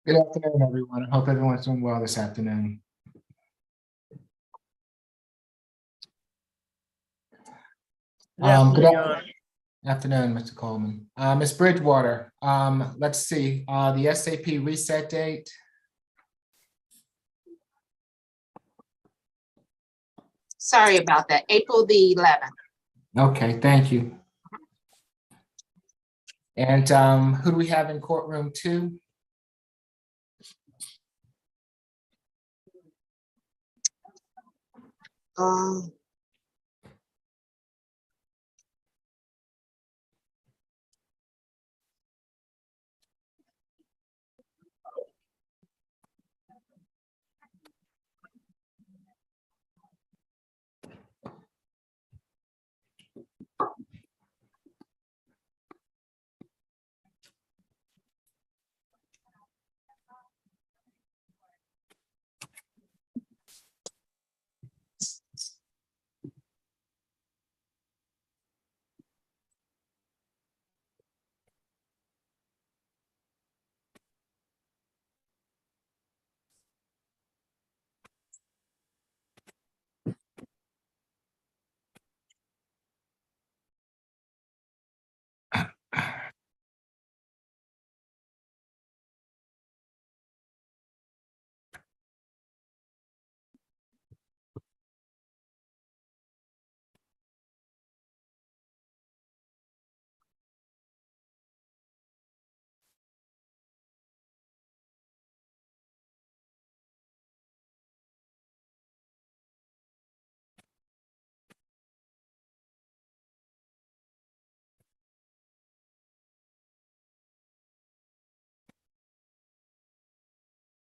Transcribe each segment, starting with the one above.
Good afternoon, everyone. I hope everyone's doing well this afternoon. Good afternoon, Mr. Coleman. Ms. Bridgewater, let's see, the SAP reset date. Sorry about that, April the 11th. Okay, thank you. And who do we have in courtroom 2?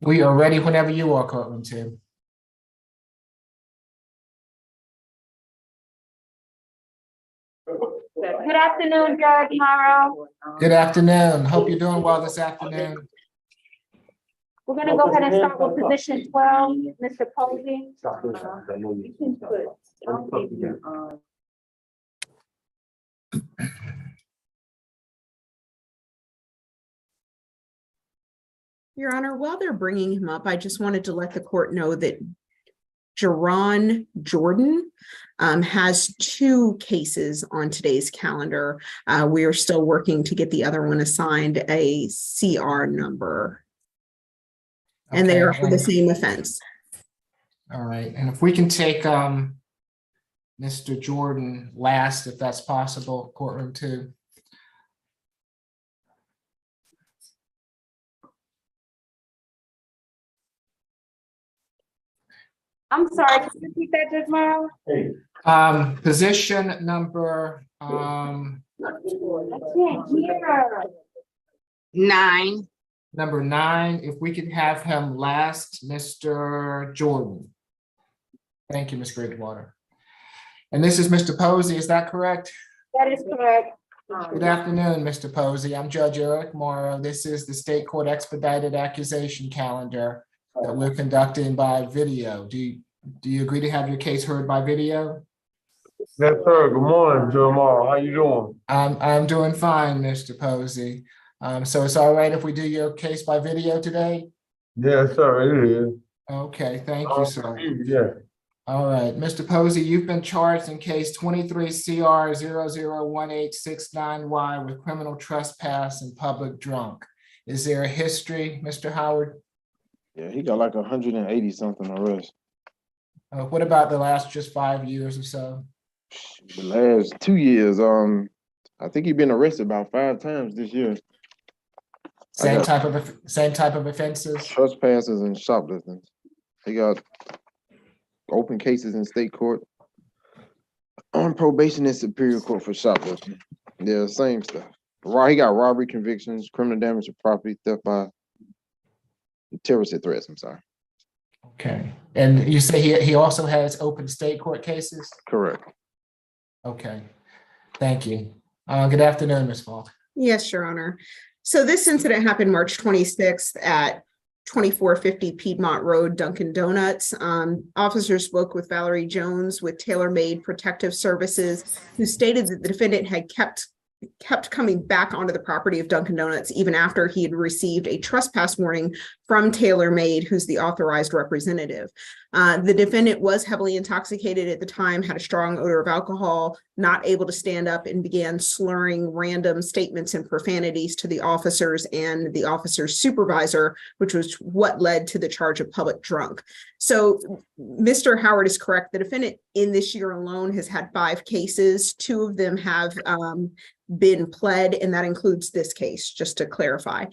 We are ready whenever you are, courtroom 2. Good afternoon, Judge Morrow. Good afternoon. Hope you're doing well this afternoon. We're going to go ahead and start with position 12, Mr. Posey. Your Honor, while they're bringing him up, I just wanted to let the court know that Jerron Jordan has 2 cases on today's calendar. We are still working to get the other one assigned a CR number. And they are for the same offense. All right, and if we can take Mr. Jordan last, if that's possible, courtroom 2. I'm sorry, can you repeat that, Judge Morrow? Position number I can't hear. 9. number 9, if we could have him last, Mr. Jordan. Thank you, Ms. Bridgewater. And this is Mr. Posey, is that correct? That is correct. Good afternoon, Mr. Posey. I'm Judge Eric Morrow. This is the state court expedited accusation calendar that we're conducting by video. Do you agree to have your case heard by video? Yes, sir. Good morning, Judge Morrow. How you doing? I'm doing fine, Mr. Posey. So it's all right if we do your case by video today? Yes, sir. It is. Okay, thank you, sir. Yeah. All right, Mr. Posey, you've been charged in case 23 CR 001869Y with criminal trespass and public drunk. Is there a history, Mr. Howard? Yeah, he got like 180 something arrests. What about the last just 5 years or so? The last 2 years, I think he's been arrested about 5 times this year. Same type of offenses? Trespasses and shoplifting. He got open cases in state court, on probation in superior court for shoplifting. Yeah, same stuff. He got robbery convictions, criminal damage to property, theft by terrorist threats. I'm sorry. Okay, and you say he also has open state court cases? Correct. Okay. Thank you. Good afternoon, Ms. Falk. Yes, Your Honor. So this incident happened March 26th at 2450 Piedmont Road, Dunkin' Donuts. Officers spoke with Valerie Jones with Tailor Made Protective Services, who stated that the defendant had kept coming back onto the property of Dunkin' Donuts even after he had received a trespass warning from Tailor Made, who's the authorized representative. The defendant was heavily intoxicated at the time, had a strong odor of alcohol, not able to stand up, and began slurring random statements and profanities to the officers and the officer's supervisor, which was what led to the charge of public drunk. So Mr. Howard is correct. The defendant in this year alone has had 5 cases. 2 of them have been pled, and that includes this case, just to clarify.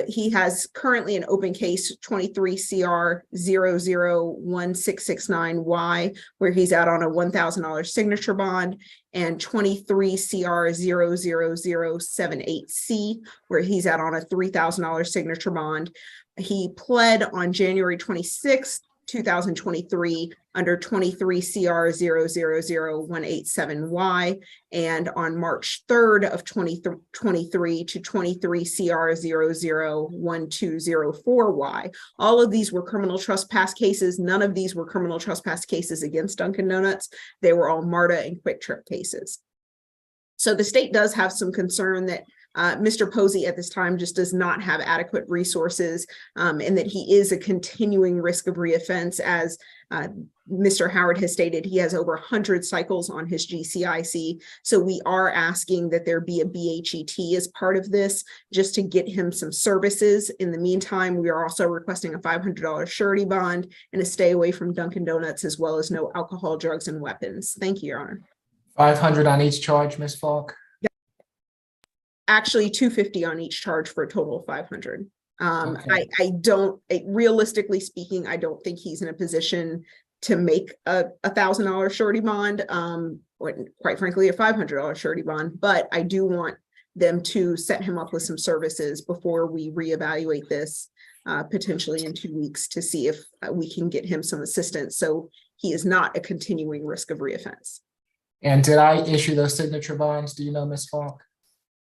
He has currently an open case 23 CR 001669Y, where he's out on a $1,000 signature bond, and 23 CR 00078C, where he's out on a $3,000 signature bond. He pled on January 26th, 2023 under 23 CR 000187Y, and on March 3rd of 2023 to 23 CR 001204Y. All of these were criminal trespass cases. None of these were criminal trespass cases against Dunkin' Donuts. They were all MARTA and Quick Trip cases. So the state does have some concern that Mr. Posey at this time just does not have adequate resources, and that he is a continuing risk of reoffense. As Mr. Howard has stated, he has over 100 cycles on his GCIC. So we are asking that there be a BHET as part of this, just to get him some services. In the meantime, we are also requesting a $500 surety bond and a stay away from Dunkin' Donuts, as well as no alcohol, drugs, and weapons. Thank you, Your Honor. 500 on each charge, Ms. Falk? Actually, 250 on each charge for a total of 500. Okay. I don't, realistically speaking, I don't think he's in a position to make a $1,000 surety bond, or quite frankly, a $500 surety bond. But I do want them to set him up with some services before we reevaluate this, potentially in 2 weeks, to see if we can get him some assistance, so he is not a continuing risk of reoffense. And did I issue those signature bonds? Do you know, Ms. Falk?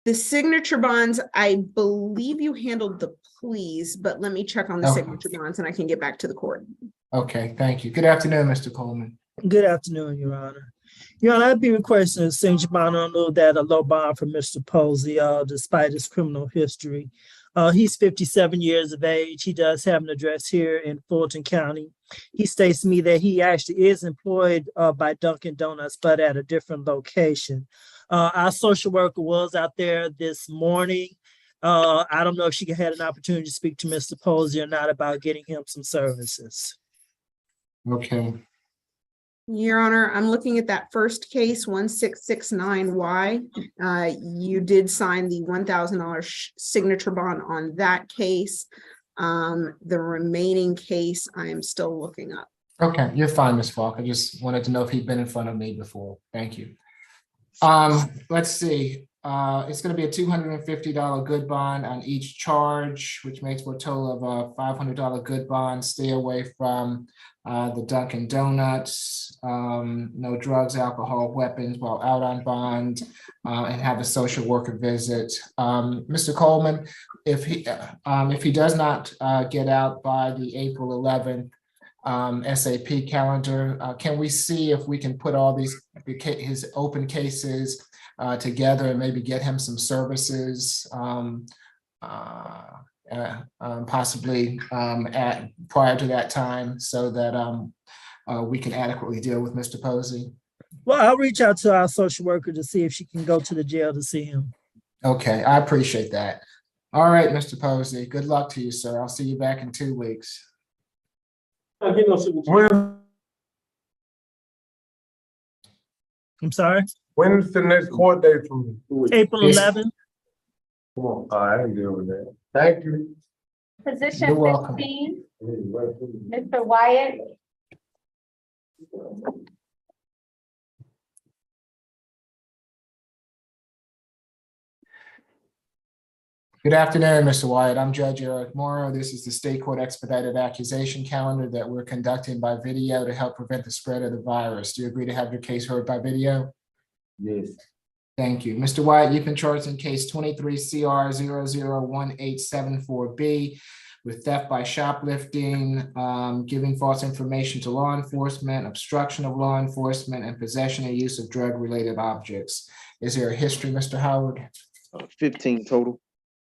The signature bonds, I believe you handled the pleas, but let me check on the Okay. signature bonds and I can get back to the court. Okay, thank you. Good afternoon, Mr. Coleman. Good afternoon, Your Honor. Your Honor, I'd be requesting a signature bond on that a low bond for Mr. Posey, despite his criminal history. He's 57 years of age. He does have an address here in Fulton County. He states to me that he actually is employed by Dunkin' Donuts, but at a different location. Our social worker was out there this morning. I don't know if she had an opportunity to speak to Mr. Posey or not about getting him some services. Okay. Your Honor, I'm looking at that first case, 1669Y. You did sign the $1,000 signature bond on that case. The remaining case, I am still looking up. Okay, you're fine, Ms. Falk. I just wanted to know if he'd been in front of me before. Thank you. Let's see. It's going to be a $250 good bond on each charge, which makes for a total of a $500 good bond. Stay away from the Dunkin' Donuts, no drugs, alcohol, weapons while out on bond, and have a social worker visit. Mr. Coleman, if he does not get out by the April 11th SAP calendar, can we see if we can put all his open cases together and maybe get him some services, possibly prior to that time, so that we can adequately deal with Mr. Posey? Well, I'll reach out to our social worker to see if she can go to the jail to see him. Okay, I appreciate that. All right, Mr. Posey, good luck to you, sir. I'll see you back in 2 weeks. I'm sorry? When's the next court date for me? April Yes. 11th? Come on, I can deal with that. Thank you. Position You're welcome. 15, Mr. Wyatt. Good afternoon, Mr. Wyatt. I'm Judge Eric Morrow. This is the State Court Expedited Accusation Calendar that we're conducting by video to help prevent the spread of the virus. Do you agree to have your case heard by video? Yes. Thank you. Mr. Wyatt, you've been charged in case 23 CR 001874B with theft by shoplifting, giving false information to law enforcement, obstruction of law enforcement, and possession and use of drug-related objects. Is there a history, Mr. Howard? 15 total.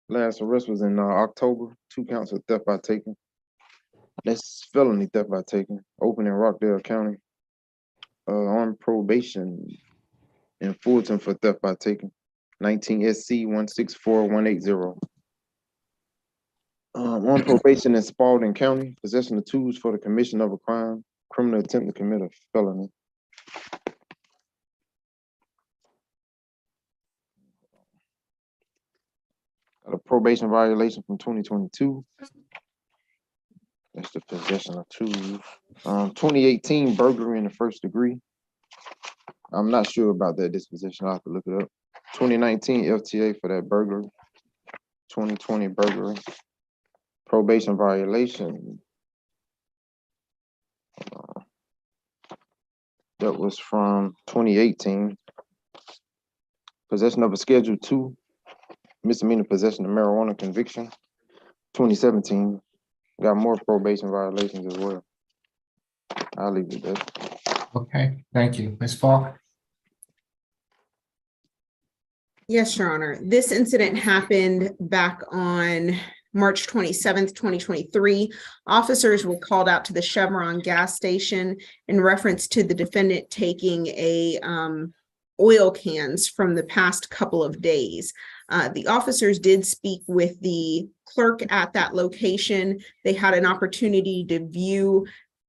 Last arrest was in October. 2 counts of theft by taking. That's felony theft by taking. Open in Rockdale County. On probation in Fulton for theft by taking. 19 SC 164180. On probation in Spalding County. Possession of tools for the commission of a crime. Criminal attempt to commit a felony. Got a probation violation from 2022. That's the possession of tools. 2018 burglary in the first degree. I'm not sure about that disposition. I'll have to look it up. 2019 FTA for that burglary. 2020 burglary. Probation violation. That was from 2018. Possession of a Schedule 2 misdemeanor possession of marijuana conviction. 2017. Got more probation violations as well. I'll leave it there. Okay, thank you. Ms. Falk? Yes, Your Honor. This incident happened back on March 27th, 2023. Officers were called out to the Chevron gas station in reference to the defendant taking oil cans from the past couple of days. The officers did speak with the clerk at that location. They had an opportunity to view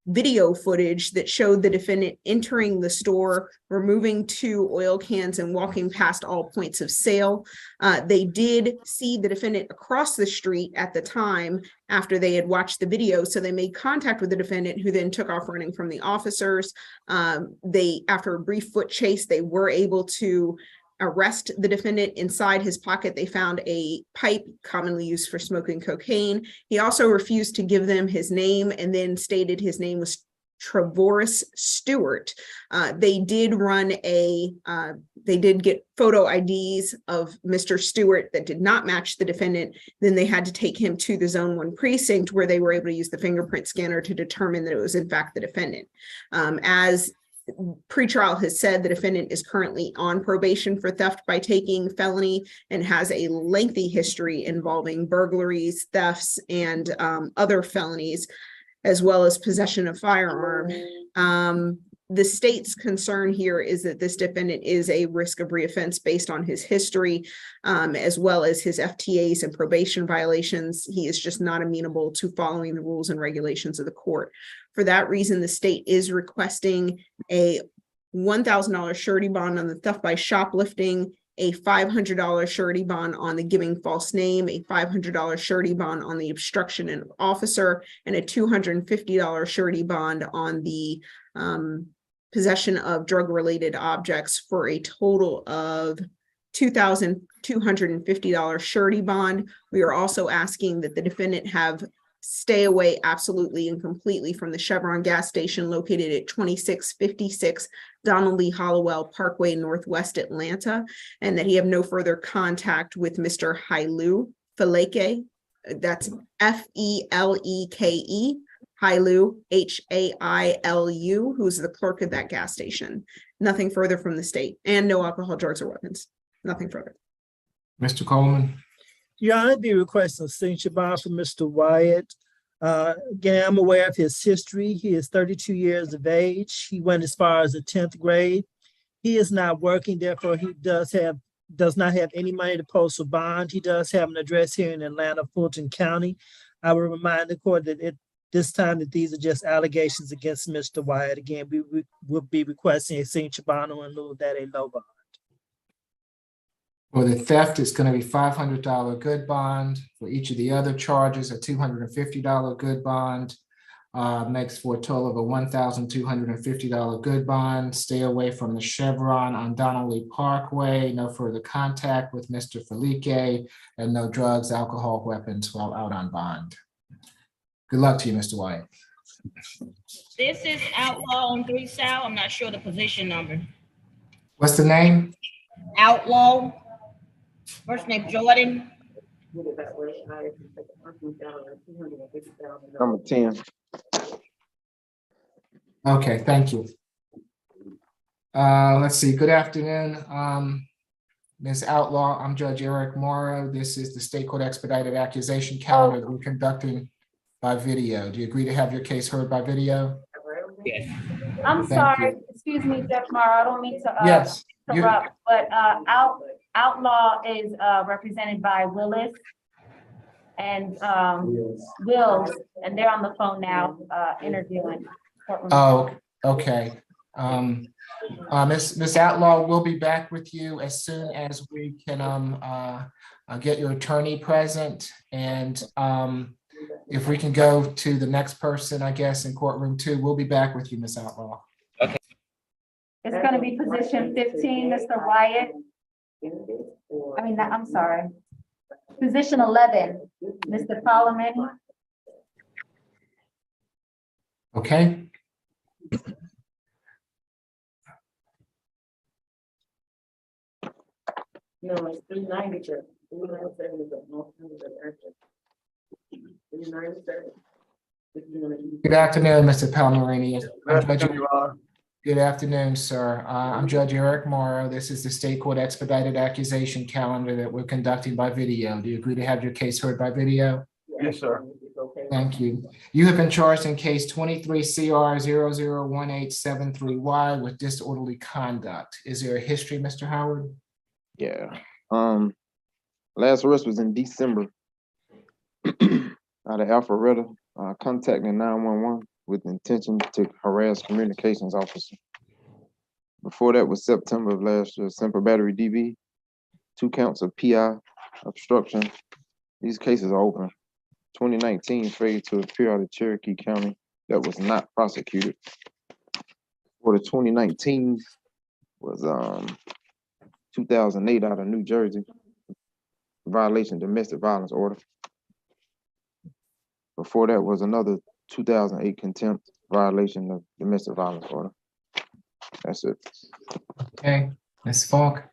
video footage that showed the defendant entering the store, removing 2 oil cans and walking past all points of sale. They did see the defendant across the street at the time after they had watched the video. So they made contact with the defendant, who then took off running from the officers. After a brief foot chase, they were able to arrest the defendant. Inside his pocket, they found a pipe commonly used for smoking cocaine. He also refused to give them his name and then stated his name was Travoris Stewart. They did get photo IDs of Mr. Stewart that did not match the defendant. Then they had to take him to the Zone 1 precinct, where they were able to use the fingerprint scanner to determine that it was in fact the defendant. As pretrial has said, the defendant is currently on probation for theft by taking felony and has a lengthy history involving burglaries, thefts, and other felonies, as well as possession of firearm. The state's concern here is that this defendant is a risk of reoffense based on his history, as well as his FTAs and probation violations. He is just not amenable to following the rules and regulations of the court. For that reason, the state is requesting a $1,000 surety bond on the theft by shoplifting, a $500 surety bond on the giving false name, a $500 surety bond on the obstruction of officer, and a $250 surety bond on the possession of drug-related objects, for a total of $2,250 surety bond. We are also asking that the defendant stay away absolutely and completely from the Chevron gas station located at 2656 Donald Lee Hollowell Parkway, Northwest Atlanta, and that he have no further contact with Mr. Hailu Faleke. That's F-E-L-E-K-E. Hailu, H-A-I-L-U, who's the clerk of that gas station. Nothing further from the state, and no alcohol, drugs, or weapons. Nothing further. Mr. Coleman? Your Honor, I'd be requesting a signature bond for Mr. Wyatt. Again, I'm aware of his history. He is 32 years of age. He went as far as the 10th grade. He is not working, therefore he does not have any money to post a bond. He does have an address here in Atlanta, Fulton County. I will remind the court that at this time that these are just allegations against Mr. Wyatt. Again, we will be requesting a signature bond in lieu of that, a low bond. For the theft, it's going to be $500 good bond. For each of the other charges, a $250 good bond. Makes for a total of a $1,250 good bond. Stay away from the Chevron on Donald Lee Parkway. No further contact with Mr. Faleke, and no drugs, alcohol, weapons while out on bond. Good luck to you, Mr. Wyatt. This is Outlaw on 3 South. I'm not sure the position number. What's the name? Outlaw. First name Jordan. Number 10. Okay, thank you. Let's see, good afternoon, Ms. Outlaw. I'm Judge Eric Morrow. This is the State Court Expedited Accusation Calendar that we're conducting by video. Do you agree to have your case heard by video? Yes. I'm Thank sorry, you. excuse me, Jeff Morrow, I don't mean to Yes. you- interrupt, but Outlaw is represented by Willis and Wills, and they're on the phone now interviewing. Oh, okay. Ms. Outlaw, we'll be back with you as soon as we can get your attorney present. And if we can go to the next person, I guess, in courtroom 2, we'll be back with you, Ms. Outlaw. It's gonna be position 15, Mr. Wyatt. I mean, I'm sorry. Position 11, Mr. Solomon. Okay. No, it's 390. Good afternoon, Mr. Palmerini. Good afternoon, Your Honor. Good afternoon, sir. I'm Judge Eric Morrow. This is the State Court Expedited Accusation Calendar that we're conducting by video. Do you agree to have your case heard by video? Yes, sir. Thank you. You have been charged in case 23 CR 001873Y with disorderly conduct. Is there a history, Mr. Howard? Yeah. Last arrest was in December. Out of Alpharetta, contacting 911 with the intention to harass communications officer. Before that was September of last year, simple battery DV, 2 counts of PI obstruction. These cases are open. 2019 failure to appear out of Cherokee County that was not prosecuted. For the 2019 was 2008 out of New Jersey, violation of domestic violence order. Before that was another 2008 contempt violation of domestic violence order. That's it. Okay, Ms. Falk.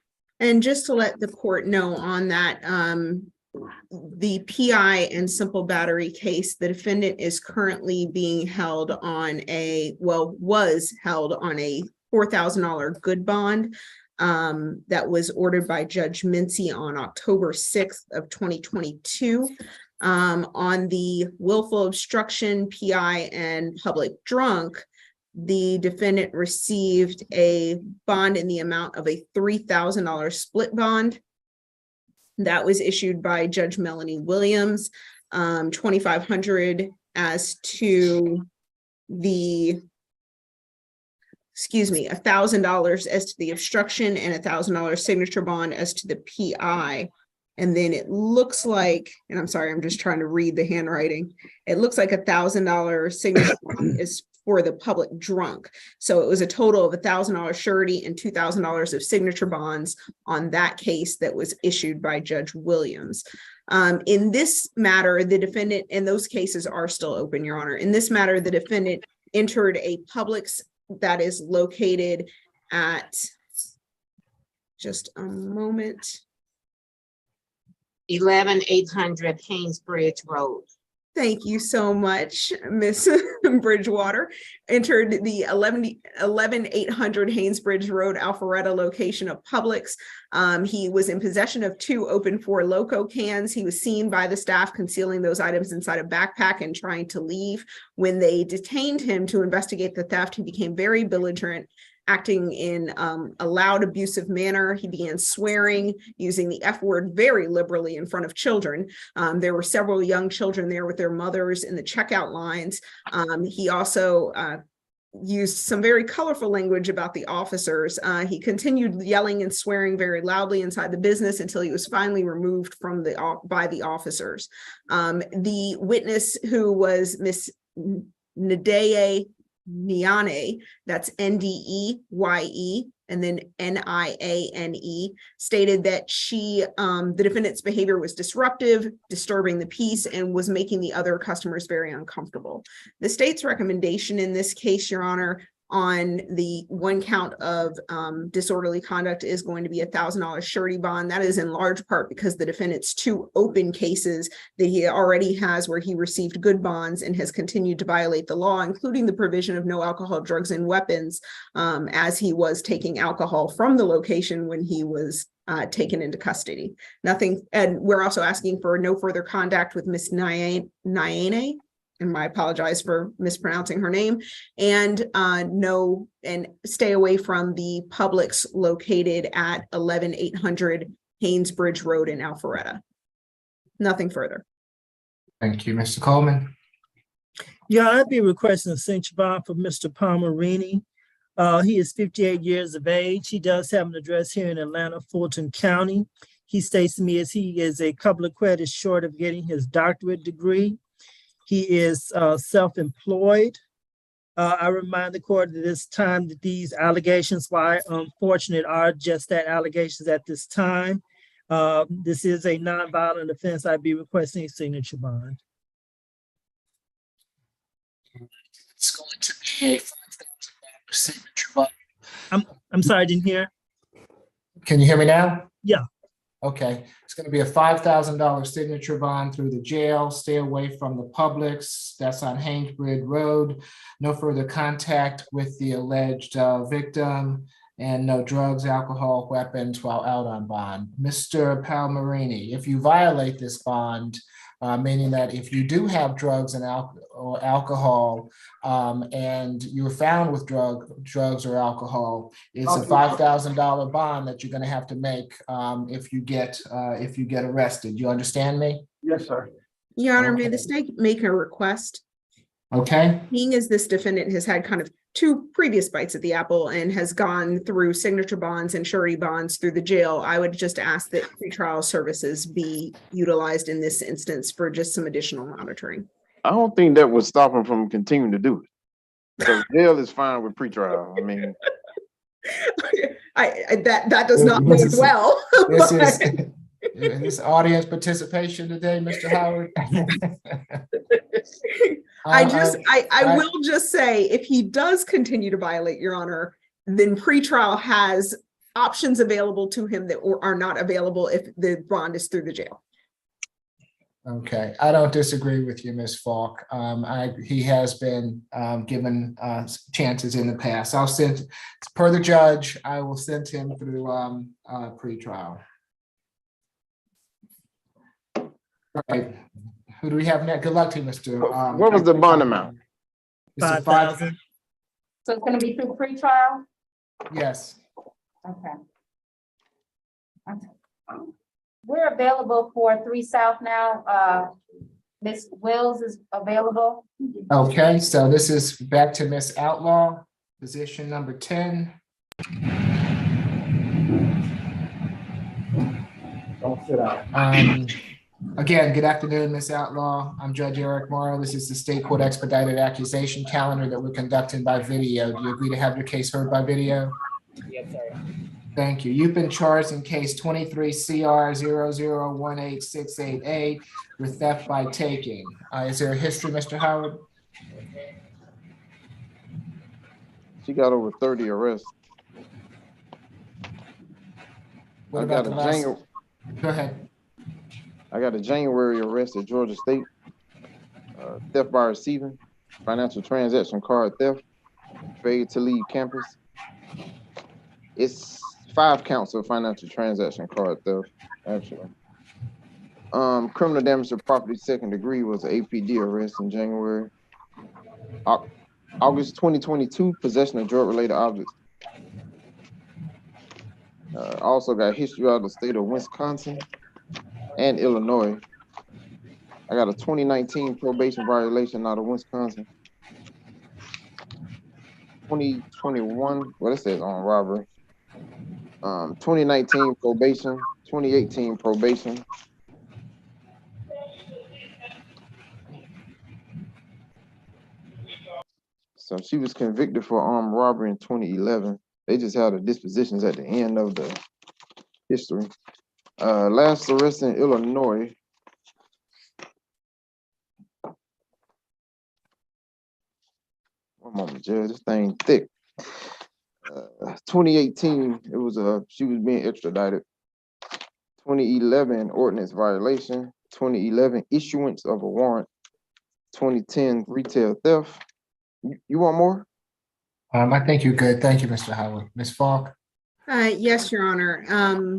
And just to let the court know on that, the PI and simple battery case, the defendant is currently being held on was held on a $4,000 good bond that was ordered by Judge Mincy on October 6th of 2022. On the willful obstruction, PI, and public drunk, the defendant received a bond in the amount of a $3,000 split bond that was issued by Judge Melanie Williams, $2,500 as to the, $1,000 as to the obstruction and $1,000 signature bond as to the PI. And then it looks like, and I'm sorry, I'm just trying to read the handwriting. It looks like $1,000 signature bond is for the public drunk. So it was a total of $1,000 surety and $2,000 of signature bonds on that case that was issued by Judge Williams. In this matter, the defendant, and those cases are still open, Your Honor. In this matter, the defendant entered a Publix that is located at, just a moment. 11800 Haynesbridge Road. Thank you so much, Miss Bridgewater. Entered the 11800 Haynesbridge Road, Alpharetta location of Publix. He was in possession of 2 open 4 Loco cans. He was seen by the staff concealing those items inside a backpack and trying to leave. When they detained him to investigate the theft, he became very belligerent, acting in a loud, abusive manner. He began swearing, using the F word very liberally in front of children. There were several young children there with their mothers in the checkout lines. He also used some very colorful language about the officers. He continued yelling and swearing very loudly inside the business until he was finally removed from by the officers. The witness, who was Miss Ndeye Niane, that's Ndeye and then Niane, stated that the defendant's behavior was disruptive, disturbing the peace, and was making the other customers very uncomfortable. The state's recommendation in this case, Your Honor, on the one count of disorderly conduct is going to be $1,000 surety bond. That is in large part because the defendant's 2 open cases that he already has where he received good bonds and has continued to violate the law, including the provision of no alcohol, drugs, and weapons, as he was taking alcohol from the location when he was taken into custody. Nothing, and we're also asking for no further contact with Miss Nyane, and I apologize for mispronouncing her name, and stay away from the Publix located at 11800 Haynesbridge Road in Alpharetta. Nothing further. Thank you, Mr. Coleman. Yeah, I'd be requesting a cinch bond for Mr. Palmerini. He is 58 years of age. He does have an address here in Atlanta, Fulton County. He states to me as he is a couple of credits short of getting his doctorate degree. He is self-employed. I remind the court at this time that these allegations, while unfortunate, are just that, allegations at this time. This is a nonviolent offense. I'd be requesting a signature bond. It's going to be a $5,000 signature bond. I'm sorry, I didn't hear. Can you hear me now? Yeah. Okay, it's going to be a $5,000 signature bond through the jail. Stay away from the Publix. That's on Haynesbridge Road. No further contact with the alleged victim, and no drugs, alcohol, weapons while out on bond. Mr. Palmerini, if you violate this bond, meaning that if you do have drugs and alcohol, and you're found with drugs or alcohol, it's a $5,000 bond that you're going to have to make if you get arrested. You understand me? Yes, sir. Your Honor, may Okay. the state make a request? Okay. Being as this defendant has had kind of 2 previous bites at the apple and has gone through signature bonds and surety bonds through the jail, I would just ask that pretrial services be utilized in this instance for just some additional monitoring. I don't think that would stop him from continuing to do it. Because jail is fine with pretrial. I mean, That does not bode well. This but- is this audience participation today, Mr. Howard? I will just say, if he does continue to violate, Your Honor, then pretrial has options available to him that are not available if the bond is through the jail. Okay, I don't disagree with you, Ms. Falk. He has been given chances in the past. I'll send, per the judge, I will send him through pretrial. All right, who do we have next? Good luck to you, Mr. what was the bond amount? It's a 5,000. So it's gonna be through pretrial? Yes. Okay. We're available for 3 South now. Ms. Wills is available. Okay, so this is back to Ms. Outlaw, position number 10. Don't sit out. Again, good afternoon, Ms. Outlaw. I'm Judge Eric Morrow. This is the State Court Expedited Accusation Calendar that we're conducting by video. Do you agree to have your case heard by video? Yes, sir. Thank you. You've been charged in case 23 CR 0018688 with theft by taking. Is there a history, Mr. Howard? She got over 30 arrests. What I about got the a last? January, Go ahead. I got a January arrest at Georgia State. Theft by receiving, financial transaction card theft, failure to leave campus. It's 5 counts of financial transaction card theft, actually. Criminal damage to property 2nd degree was an APD arrest in January. August 2022, possession of drug-related objects. Also got history out of the state of Wisconsin and Illinois. I got a 2019 probation violation out of Wisconsin. 2021, well, it says on robbery. 2019 probation, 2018 probation. So she was convicted for armed robbery in 2011. They just had the dispositions at the end of the history. Last arrest in Illinois. One moment, Judge, this thing thick. 2018, it was she was being extradited. 2011 ordinance violation. 2011 issuance of a warrant. 2010 retail theft. You want more? I think you're good. Thank you, Mr. Howard. Ms. Falk? Yes, Your Honor.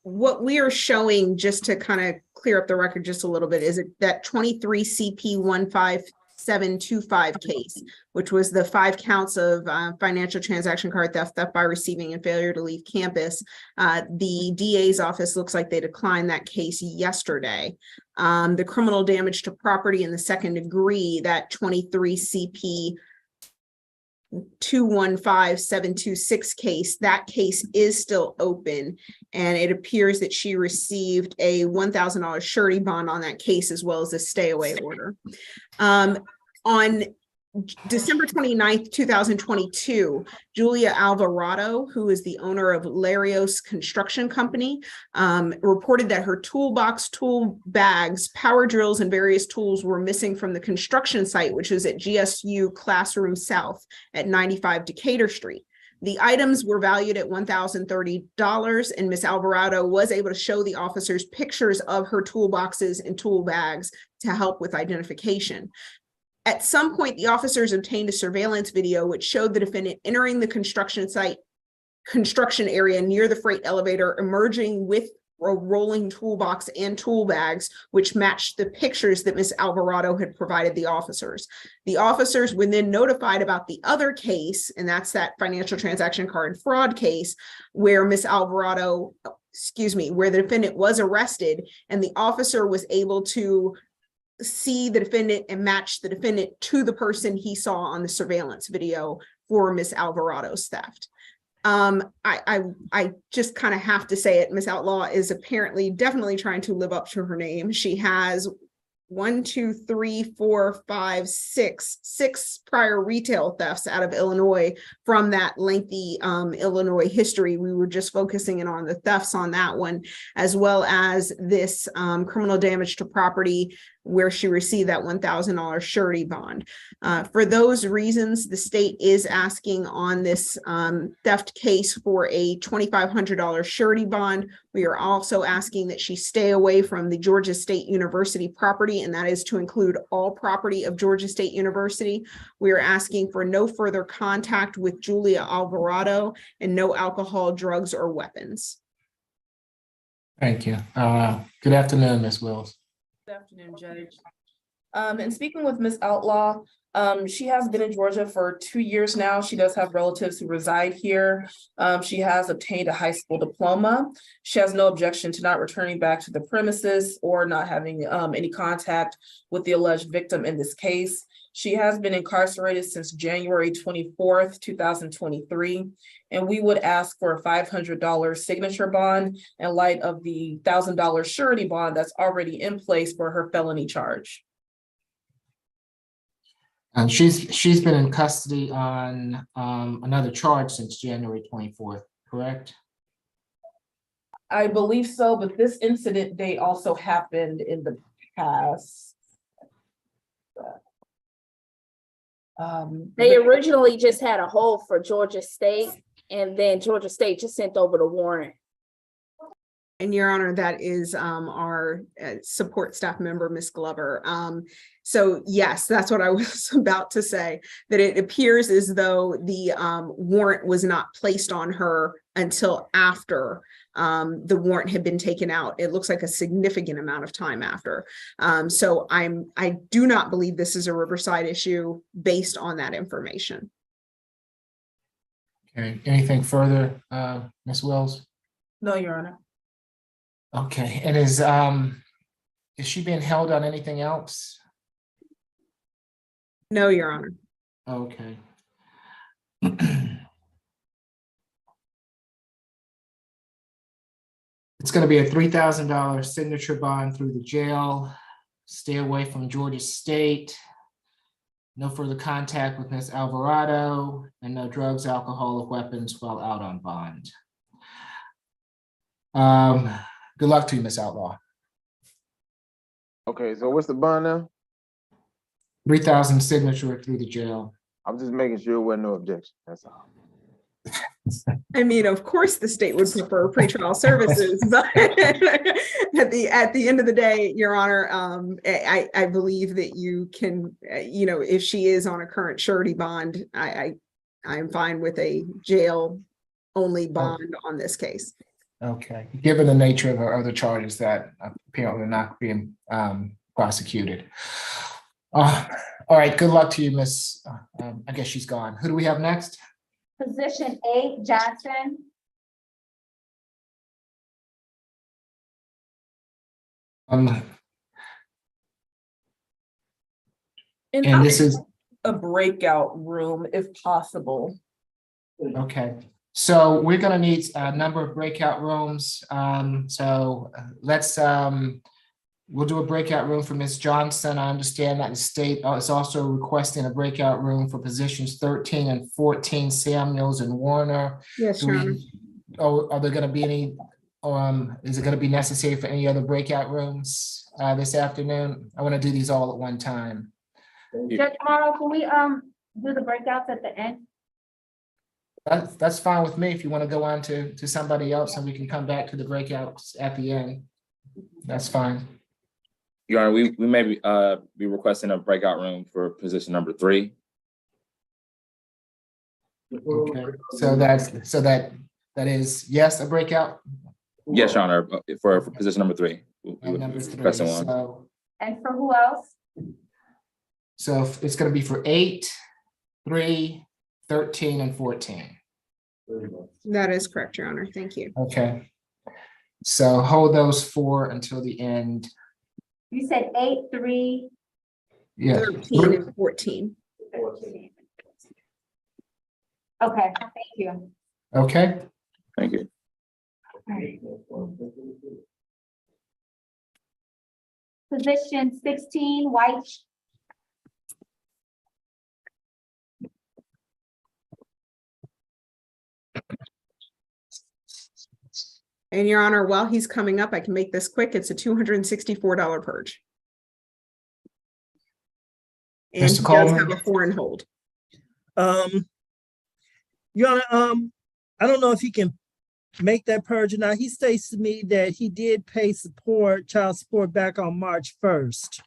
What we are showing, just to kind of clear up the record just a little bit, is that 23 CP 15725 case, which was the 5 counts of financial transaction card theft, theft by receiving, and failure to leave campus. The DA's office looks like they declined that case yesterday. The criminal damage to property in the second degree, that 23 CP 215726 case, that case is still open, and it appears that she received a $1,000 surety bond on that case, as well as a stay away order. On December 29th, 2022, Julia Alvarado, who is the owner of Larios Construction Company, reported that her toolbox, tool bags, power drills, and various tools were missing from the construction site, which was at GSU Classroom South at 95 Decatur Street. The items were valued at $1,030, and Ms. Alvarado was able to show the officers pictures of her toolboxes and tool bags to help with identification. At some point, the officers obtained a surveillance video which showed the defendant entering the construction area near the freight elevator, emerging with a rolling toolbox and tool bags, which matched the pictures that Ms. Alvarado had provided the officers. The officers were then notified about the other case, and that's that financial transaction card fraud case, where Ms. Alvarado, where the defendant was arrested, and the officer was able to see the defendant and match the defendant to the person he saw on the surveillance video for Miss Alvarado's theft. I just kind of have to say it. Miss Outlaw is apparently definitely trying to live up to her name. She has 6 prior retail thefts out of Illinois from that lengthy Illinois history. We were just focusing in on the thefts on that one, as well as this criminal damage to property, where she received that $1,000 surety bond. For those reasons, the state is asking on this theft case for a $2,500 surety bond. We are also asking that she stay away from the Georgia State University property, and that is to include all property of Georgia State University. We are asking for no further contact with Julia Alvarado and no alcohol, drugs, or weapons. Thank you. Good afternoon, Ms. Wills. Good afternoon, Judge. And speaking with Ms. Outlaw, she has been in Georgia for 2 years now. She does have relatives who reside here. She has obtained a high school diploma. She has no objection to not returning back to the premises or not having any contact with the alleged victim in this case. She has been incarcerated since January 24th, 2023, and we would ask for a $500 signature bond in light of the $1,000 surety bond that's already in place for her felony charge. And she's been in custody on another charge since January 24th, correct? I believe so, but this incident date also happened in the past. They originally just had a hold for Georgia State, and then Georgia State just sent over the warrant. And Your Honor, that is our support staff member, Ms. Glover. So yes, that's what I was about to say, that it appears as though the warrant was not placed on her until after the warrant had been taken out. It looks like a significant amount of time after. So I do not believe this is a Riverside issue based on that information. Okay, anything further, Ms. Wills? No, Your Honor. Okay, and is she being held on anything else? No, Your Honor. Okay. It's going to be a $3,000 signature bond through the jail. Stay away from Georgia State. No further contact with Ms. Alvarado, and no drugs, alcohol, or weapons while out on bond. Good luck to you, Ms. Outlaw. Okay, so what's the bond now? 3,000 signature through the jail. I'm just making sure there wasn't no objection, that's all. I mean, of course, the state would prefer pretrial services, but at the end of the day, Your Honor, I believe that you can, if she is on a current surety bond, I'm fine with a jail only bond on this case. Okay, given the nature of our other charges that apparently are not being prosecuted. All right, good luck to you, Miss. I guess she's gone. Who do we have next? Position 8, Johnson. And And this is, a breakout room if possible. okay, so we're gonna need a number of breakout rooms. Let's, we'll do a breakout room for Ms. Johnson. I understand that the state is also requesting a breakout room for positions 13 and 14, Samuels and Warner. Yes, Do Your Honor. are there gonna be any, is it gonna be necessary for any other breakout rooms this afternoon? I wanna do these all at one time. Judge Morrow, can we do the breakouts at the end? That's fine with me. If you want to go on to somebody else and we can come back to the breakouts at the end. That's fine. Your Honor, we may be requesting a breakout room for position number 3. Okay, so that is, yes, a breakout? Yes, Your Honor, for position number 3. And number 3, Requesting one. And for who else? So it's gonna be for 8, 3, 13, and 14. That is correct, Your Honor. Thank you. Okay. So hold those 4 until the end. You said 8, 3. Yeah. 13 and 14. Okay, thank you. Okay, Thank you. Position 16, White. And Your Honor, while he's coming up, I can make this quick. It's a $264 purge. And Mr. he does Coleman? have a foreign hold. Your Honor, I don't know if he can make that purge or not. He states to me that he did pay child support back on March 1st.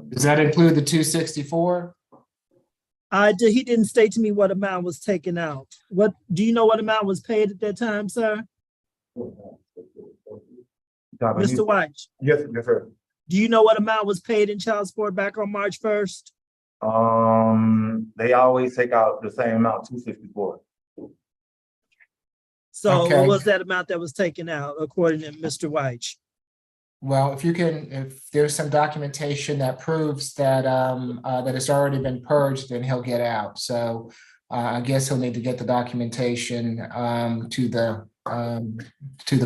does that include the 264? He didn't state to me what amount was taken out. What, do you know what amount was paid at that time, sir? Mr. White, Yes, sir. do you know what amount was paid in child support back on March 1st? They always take out the same amount, 264. So Okay. what was that amount that was taken out according to Mr. White? Well, if there's some documentation that proves that that it's already been purged, then he'll get out. So I guess he'll need to get the documentation to the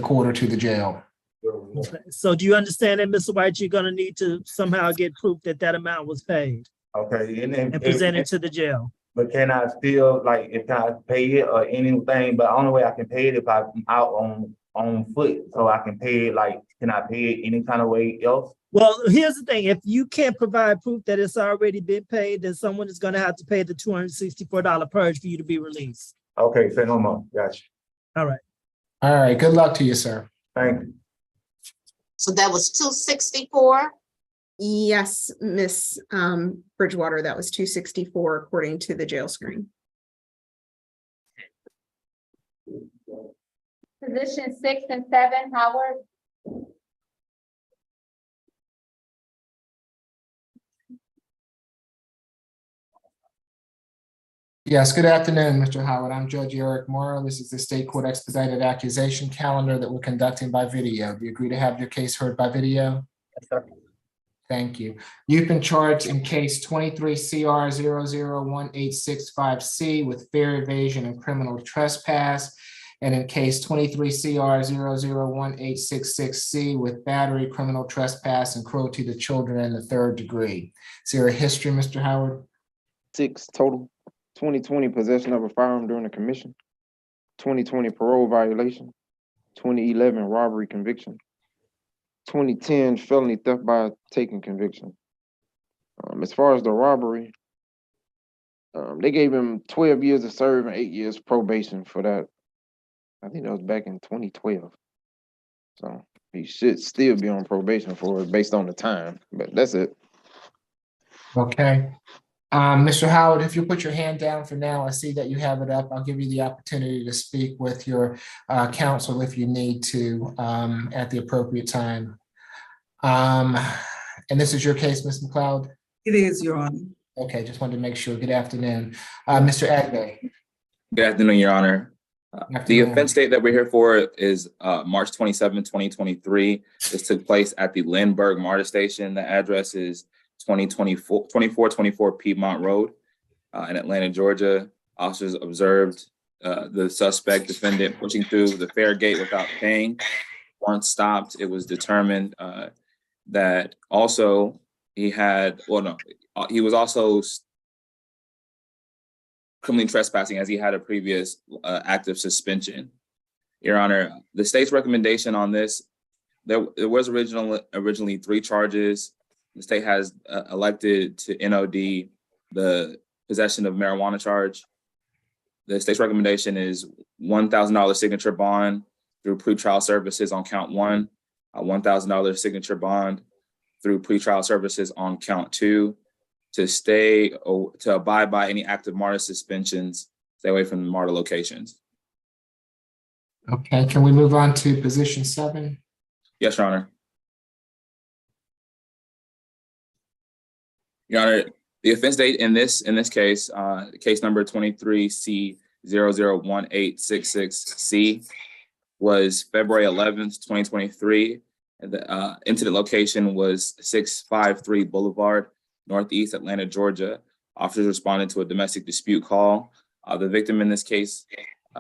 court or to the jail. So do you understand that, Mr. White, you're gonna need to somehow get proof that that amount was paid Okay, and present it to the jail? but can I still, like, if I pay it or anything, but the only way I can pay it if I'm out on foot, so I can pay it, like, can I pay it any kind of way else? Well, here's the thing. If you can't provide proof that it's already been paid, then someone is gonna have to pay the $264 purge for you to be released. Okay, say no more, gotcha, All right. All right, good luck to you, sir. thank you. So that was 264. Yes, Miss Bridgewater, that was 264 according to the jail screen. Position 6 and 7, Howard. Yes, good afternoon, Mr. Howard. I'm Judge Eric Morrow. This is the State Court Expedited Accusation Calendar that we're conducting by video. Do you agree to have your case heard by video? Yes, sir. Thank you. You've been charged in case 23 CR 001865C with fair evasion and criminal trespass, and in case 23 CR 001866C with battery, criminal trespass, and cruelty to children in the 3rd degree. Is there a history, Mr. Howard? 6 total. 2020 possession of a firearm during a commission, 2020 parole violation, 2011 robbery conviction, 2010 felony theft by taking conviction, As far as the robbery, they gave him 12 years to serve and 8 years probation for that. I think that was back in 2012. So he should still be on probation for it based on the time, but that's it. Okay. Mr. Howard, if you put your hand down for now, I see that you have it up. I'll give you the opportunity to speak with your counsel if you need to at the appropriate time. And this is your case, Ms. McLeod? It is, Your Honor. Okay, just wanted to make sure. Good afternoon. Mr. Agbe. Good afternoon, Your Honor. The Afternoon. offense date that we're here for is March 27, 2023. This took place at the Lindbergh MARTA station. The address is 2424 Piedmont Road in Atlanta, Georgia. Officers observed the suspect defendant pushing through the fare gate without paying. Once stopped, it was determined that also he was also criminally trespassing as he had a previous active suspension. Your Honor, the state's recommendation on this, there was originally 3 charges. The state has elected to NOD the possession of marijuana charge. The state's recommendation is $1,000 signature bond through pretrial services on count 1, $1,000 signature bond through pretrial services on count 2, to abide by any active MARTA suspensions, stay away from the MARTA locations. Okay, can we move on to position 7? Yes, Your Honor. Your Honor, the offense date in this case, case number 23C001866C, was February 11th, 2023. The incident location was 653 Boulevard, Northeast Atlanta, Georgia. Officers responded to a domestic dispute call. The victim in this case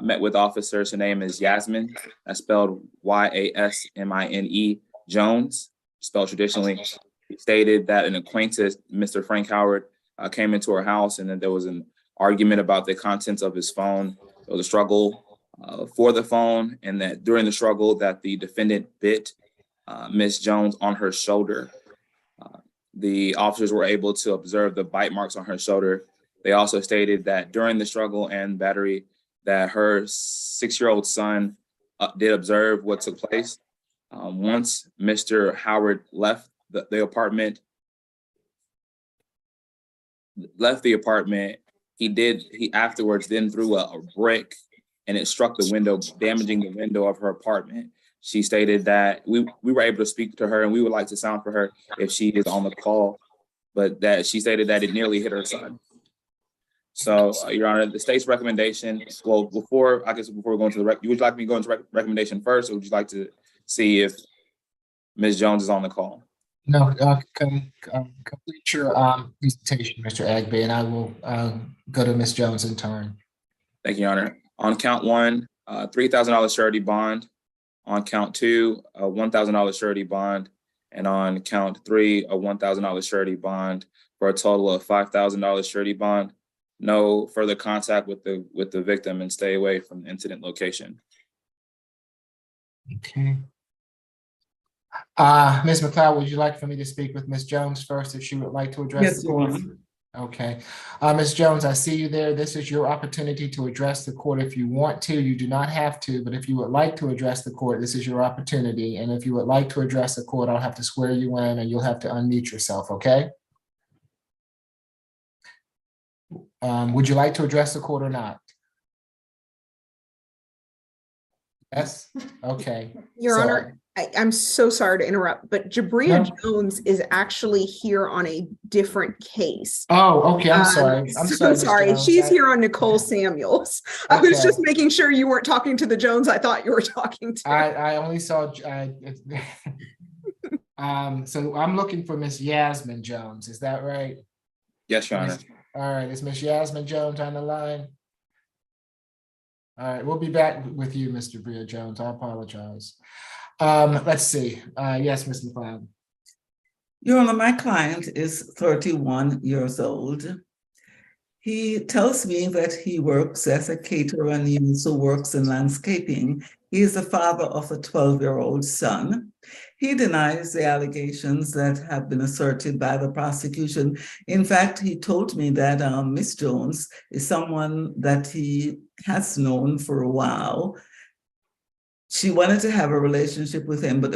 met with officers. Her name is Yasmin. That's spelled Yasmine Jones, spelled traditionally. He stated that an acquaintance, Mr. Frank Howard, came into her house and that there was an argument about the contents of his phone. There was a struggle for the phone, and that during the struggle that the defendant bit Ms. Jones on her shoulder. The officers were able to observe the bite marks on her shoulder. They also stated that during the struggle and battery that her 6-year-old son did observe what took place. Once Mr. Howard left the apartment, he afterwards then threw a brick and it struck the window, damaging the window of her apartment. She stated that we were able to speak to her and we would like to sound for her if she is on the call, but that she stated that it nearly hit her son. So, Your Honor, the state's recommendation, well, before we go into would you like me to go into recommendation first, or would you like to see if Ms. Jones is on the call? No, complete your presentation, Mr. Agbe, and I will go to Ms. Jones in turn. Thank you, Your Honor. On count 1, $3,000 surety bond. On count 2, a $1,000 surety bond. And on count 3, a $1,000 surety bond for a total of $5,000 surety bond. No further contact with the victim and stay away from the incident location. Okay. Ms. McLeod, would you like for me to speak with Ms. Jones first if she would like to address? Yes, the Your court? Honor. Okay. Ms. Jones, I see you there. This is your opportunity to address the court if you want to. You do not have to, but if you would like to address the court, this is your opportunity. And if you would like to address the court, I'll have to swear you in and you'll have to unmute yourself, okay? Would you like to address the court or not? Yes? Okay. Your So- Honor, I'm so sorry to interrupt, but Jabria No. Jones is actually here on a different case. Oh, okay, I'm sorry. I'm So sorry. Ms. sorry. Jones. She's here on Nicole Samuels. I was Okay. just making sure you weren't talking to the Jones I thought you were talking to. I only saw, so I'm looking for Miss Yasmin Jones, is that right? Yes, Your Honor. All right, is Miss Yasmin Jones on the line? All right, we'll be back with you, Mr. Bria Jones. I apologize. Let's see. Yes, Ms. McLeod. Your Honor, my client is 31 years old. He tells me that he works as a caterer and he also works in landscaping He is the father of a 12-year-old son. He denies the allegations that have been asserted by the prosecution. In fact, he told me that Miss Jones is someone that he has known for a while. She wanted to have a relationship with him, but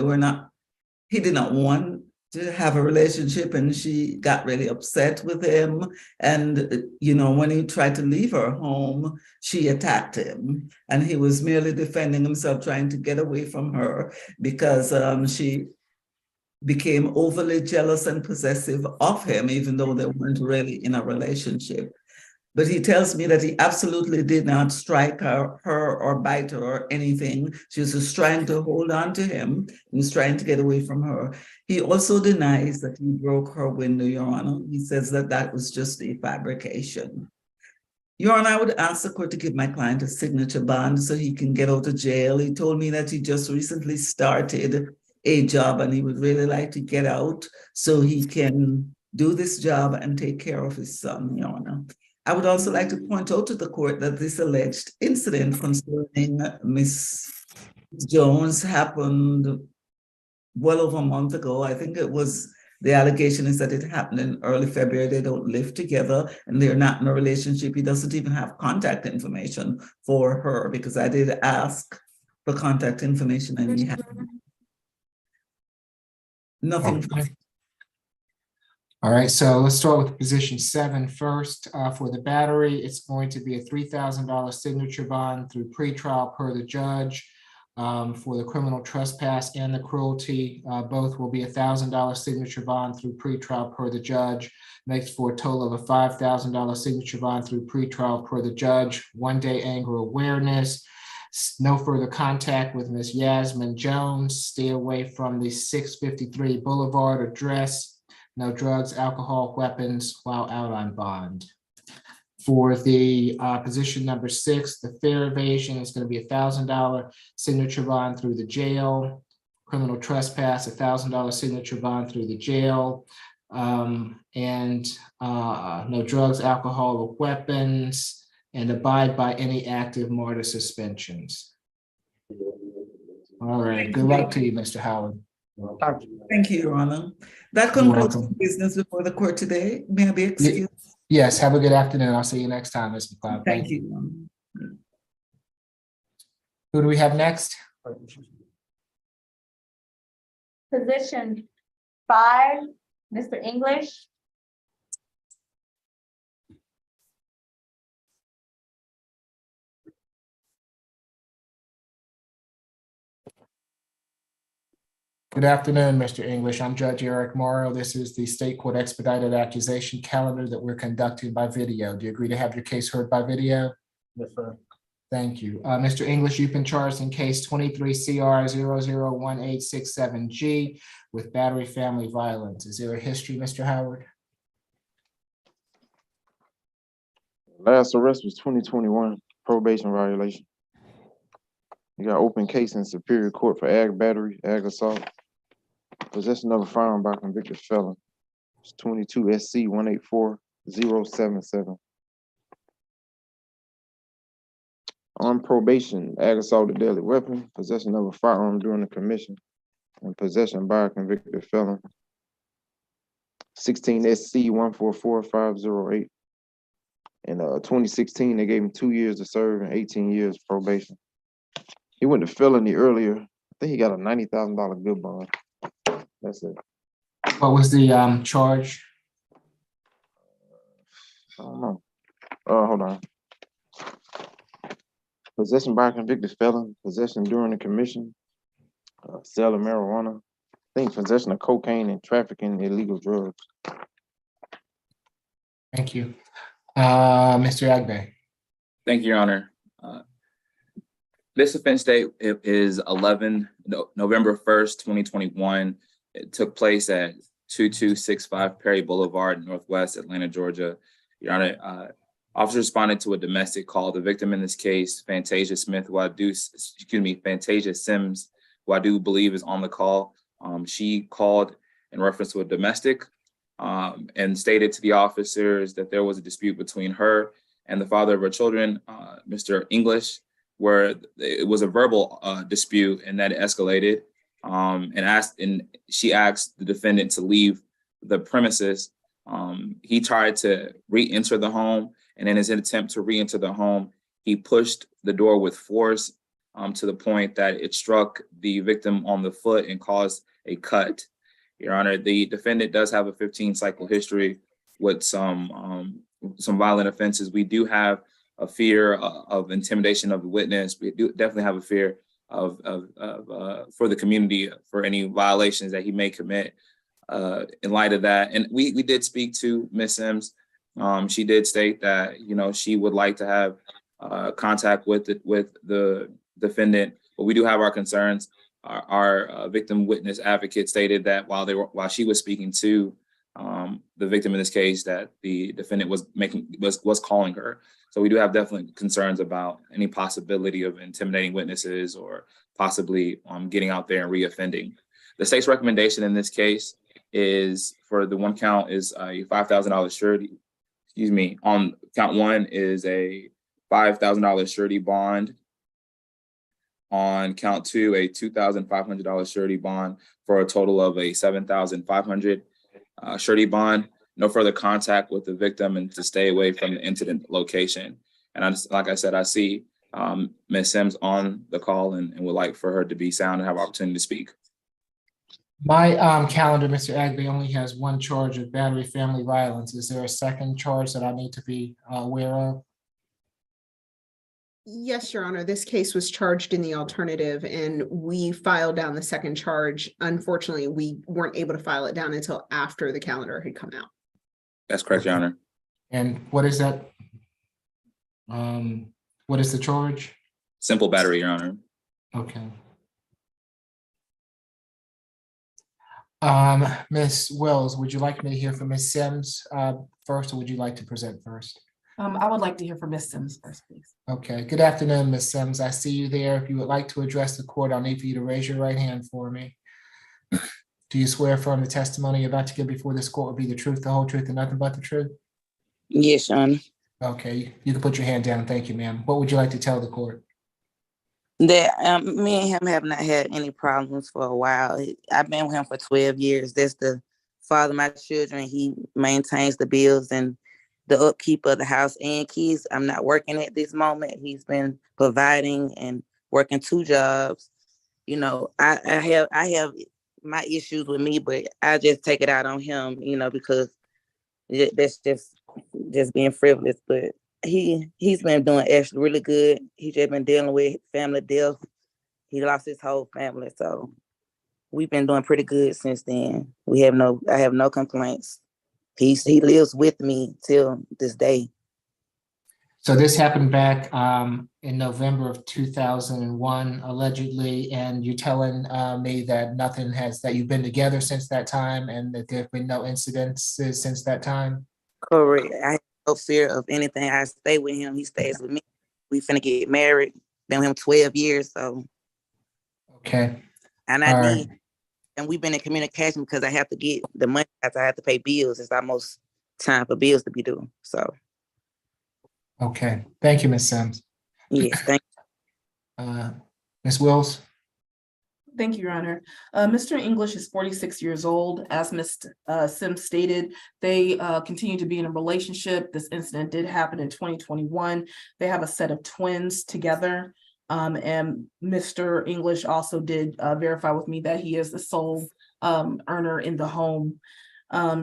he did not want to have a relationship, and she got really upset with him. And, when he tried to leave her home, she attacked him. And he was merely defending himself, trying to get away from her because she became overly jealous and possessive of him, even though they weren't really in a relationship. But he tells me that he absolutely did not strike her or bite her or anything. She was just trying to hold on to him. He was trying to get away from her. He also denies that he broke her window, Your Honor. He says that that was just a fabrication. Your Honor, I would ask the court to give my client a signature bond so he can get out of jail. He told me that he just recently started a job and he would really like to get out so he can do this job and take care of his son, Your Honor. I would also like to point out to the court that this alleged incident concerning Miss Jones happened well over a month ago. I think the allegation is that it happened in early February. They don't live together and they're not in a relationship. He doesn't even have contact information for her because I did ask for contact information and he had nothing. All right, so let's start with position 7 first. For the battery, it's going to be a $3,000 signature bond through pretrial per the judge. For the criminal trespass and the cruelty, both will be a $1,000 signature bond through pretrial per the judge. Makes for a total of a $5,000 signature bond through pretrial per the judge. 1-day anger awareness. No further contact with Ms. Yasmin Jones. Stay away from the 653 Boulevard address. No drugs, alcohol, weapons while out on bond. For the position number 6, the fare evasion is going to be a $1,000 signature bond through the jail. Criminal trespass, $1,000 signature bond through the jail. And no drugs, alcohol, or weapons, and abide by any active MARTA suspensions. All right, good luck to you, Mr. Howard. Thank you, Your Honor. That concludes the business before the court today. May I be excused? Yes, have a good afternoon. I'll see you next time, Ms. McLeod. Thank you. Who do we have next? Position 5, Mr. English. Good afternoon, Mr. English. I'm Judge Eric Morrow. This is the State Court Expedited Accusation calendar that we're conducting by video. Do you agree to have your case heard by video? Yes, sir. Thank you. Mr. English, you've been charged in case 23 CR 001867G with battery family violence. Is there a history, Mr. Howard? Last arrest was 2021, probation violation. You got open case in Superior Court for ag battery, ag assault. Possession of a firearm by convicted felon. It's 22 SC 184077. On probation, ag assault, a deadly weapon, possession of a firearm during the commission, and possession by a convicted felon. 16 SC 144508. In 2016, they gave him 2 years to serve and 18 years probation. He went to felony earlier. I think he got a $90,000 good bond. That's it. What was the charge? I don't know. Hold on. Possession by a convicted felon, possession during the commission, sale of marijuana, I think possession of cocaine and trafficking illegal drugs. Thank you. Mr. Agbe. Thank you, Your Honor. This offense date is November 1st, 2021. It took place at 2265 Perry Boulevard, Northwest Atlanta, Georgia. Your Honor, officer responded to a domestic call. The victim in this case, Fantasia Sims, who I do believe is on the call. She called in reference to a domestic and stated to the officers that there was a dispute between her and the father of her children, Mr. English, where it was a verbal dispute and that it escalated. And she asked the defendant to leave the premises. He tried to re-enter the home, and in his attempt to re-enter the home, he pushed the door with force to the point that it struck the victim on the foot and caused a cut. Your Honor, the defendant does have a 15-cycle history with some violent offenses. We do have a fear of intimidation of the witness. We do definitely have a fear of for the community for any violations that he may commit in light of that. And we did speak to Ms. Sims. She did state that, you know, she would like to have contact with the defendant, but we do have our concerns. Our victim witness advocate stated that while she was speaking to the victim in this case, that the defendant was calling her. So we do have definitely concerns about any possibility of intimidating witnesses or possibly getting out there and reoffending. The state's recommendation in this case is for the one count is a $5,000 surety. Excuse me. On count one is a $5,000 surety bond. On count two, a $2,500 surety bond for a total of a $7,500 surety bond. No further contact with the victim and to stay away from the incident location. And like I said, I see Ms. Sims on the call and would like for her to be sound and have opportunity to speak. My calendar, Mr. Agby, only has one charge of battery family violence. Is there a second charge that I need to be aware of? Yes, Your Honor, this case was charged in the alternative and we filed down the second charge. Unfortunately, we weren't able to file it down until after the calendar had come out. That's correct, Your Honor. And what is that? What is the charge? Simple battery, Your Honor. Okay. Ms. Wells, would you like me to hear from Ms. Sims first, or would you like to present first? I would like to hear from Ms. Sims first, please. Okay, good afternoon, Ms. Sims. I see you there. If you would like to address the court, I'll need for you to raise your right hand for me. Do you swear affirm the testimony you're about to give before this court will be the truth, the whole truth, and nothing but the truth? Yes, Your Honor. Okay, you can put your hand down. Thank you, ma'am. What would you like to tell the court? That me and him have not had any problems for a while. I've been with him for 12 years. That's the father of my children. He maintains the bills and the upkeep of the house and kids. I'm not working at this moment. He's been providing and working 2 jobs. You know, I have my issues with me, but I just take it out on him, you know, because that's just being frivolous. But he's been doing actually really good. He's just been dealing with family death. He lost his whole family, so we've been doing pretty good since then. I have no complaints. He lives with me till this day. So this happened back in November of 2001, allegedly, and you're telling me that that you've been together since that time and that there have been no incidents since that time? Correct. I have no fear of anything. I stay with him. He stays with me. We finna get married. Been with him 12 years, so. Okay. And and we've been in communication because I have to get the money as I have to pay bills. It's almost time for bills to be due, so. Okay, thank you, Ms. Sims. Yes, thank you. Ms. Wills? Thank you, Your Honor. Mr. English is 46 years old. As Ms. Sims stated, they continue to be in a relationship. This incident did happen in 2021. They have a set of twins together. And Mr. English also did verify with me that he is the sole earner in the home.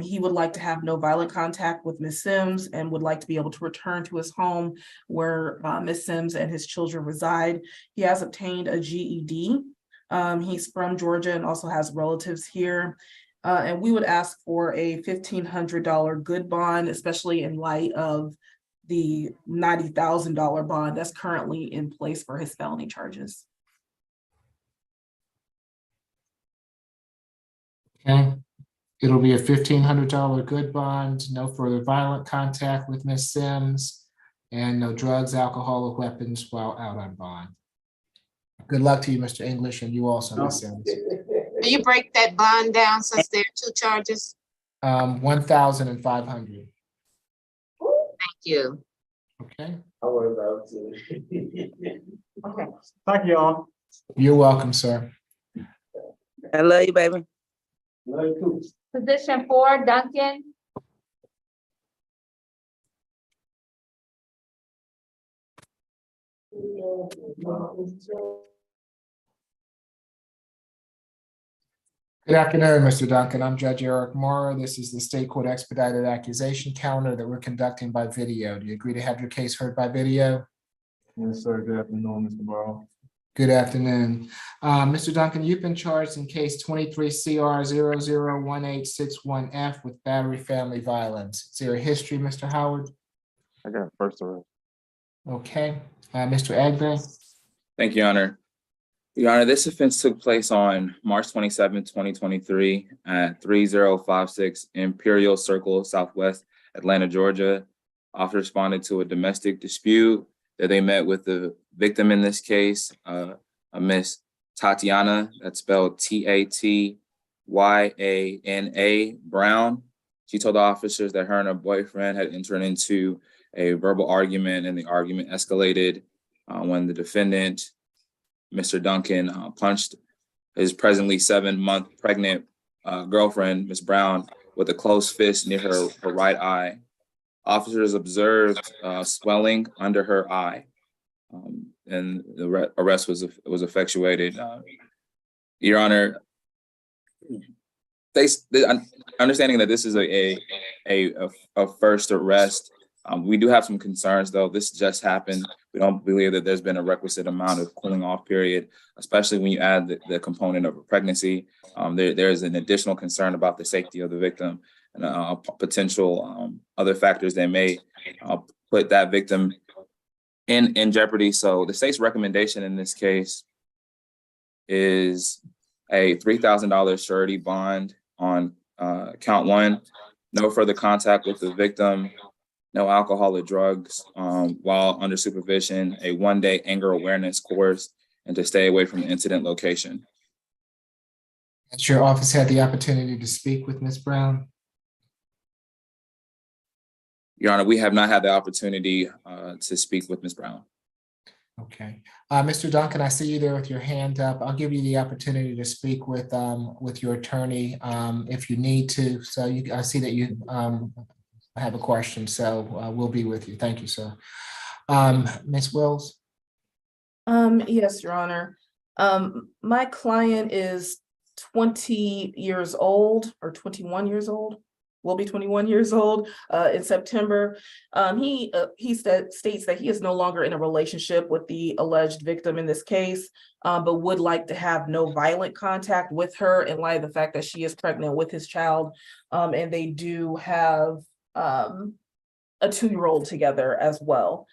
He would like to have no violent contact with Ms. Sims and would like to be able to return to his home where Ms. Sims and his children reside. He has obtained a GED. He's from Georgia and also has relatives here. And we would ask for a $1,500 good bond, especially in light of the $90,000 bond that's currently in place for his felony charges. Okay. It'll be a $1,500 good bond, no further violent contact with Ms. Sims, and no drugs, alcohol, or weapons while out on bond. Good luck to you, Mr. English, and you also, Ms. Sims. Will you break that bond down since there are 2 charges? $1,500. Thank you. Okay, Okay. Thank you all. you're welcome, sir. I love you, baby. Position 4, Duncan. Good afternoon, Mr. Duncan. I'm Judge Eric Morrow. This is the State Court Expedited Accusation Calendar that we're conducting by video. Do you agree to have your case heard by video? Yes, sir. Good afternoon, Mr. Morrow. Good afternoon. Mr. Duncan, you've been charged in case 23 CR 001861F with battery family violence. Is there a history, Mr. Howard? I got first arrest. Okay, Mr. Agbe? Thank you, Your Honor. Your Honor, this offense took place on March 27, 2023 at 3056 Imperial Circle, Southwest Atlanta, Georgia. Officer responded to a domestic dispute that they met with the victim in this case, a Miss Tatiana, that's spelled Tatyana Brown. She told the officers that her and her boyfriend had entered into a verbal argument, and the argument escalated when the defendant, Mr. Duncan, punched his presently 7-month pregnant girlfriend, Miss Brown, with a closed fist near her right eye. Officers observed swelling under her eye, and the arrest was effectuated. Your Honor, understanding that this is a first arrest, we do have some concerns, though. This just happened. We don't believe that there's been a requisite amount of cooling off period, especially when you add the component of a pregnancy. There is an additional concern about the safety of the victim and potential other factors that may put that victim in jeopardy. So the state's recommendation in this case is a $3,000 surety bond on count 1, no further contact with the victim, no alcohol or drugs while under supervision, a 1-day anger awareness course, and to stay away from the incident location. Has your office had the opportunity to speak with Ms. Brown? Your Honor, we have not had the opportunity to speak with Ms. Brown. Okay, Mr. Duncan, I see you there with your hand up. I'll give you the opportunity to speak with your attorney if you need to. So I see that you have a question, so we'll be with you. Thank you, sir. Ms. Wills? Yes, Your Honor. My client is 20 years old or 21 years old. Will be 21 years old in September. He states that he is no longer in a relationship with the alleged victim in this case, but would like to have no violent contact with her in light of the fact that she is pregnant with his child, and they do have a 2-year-old together as well.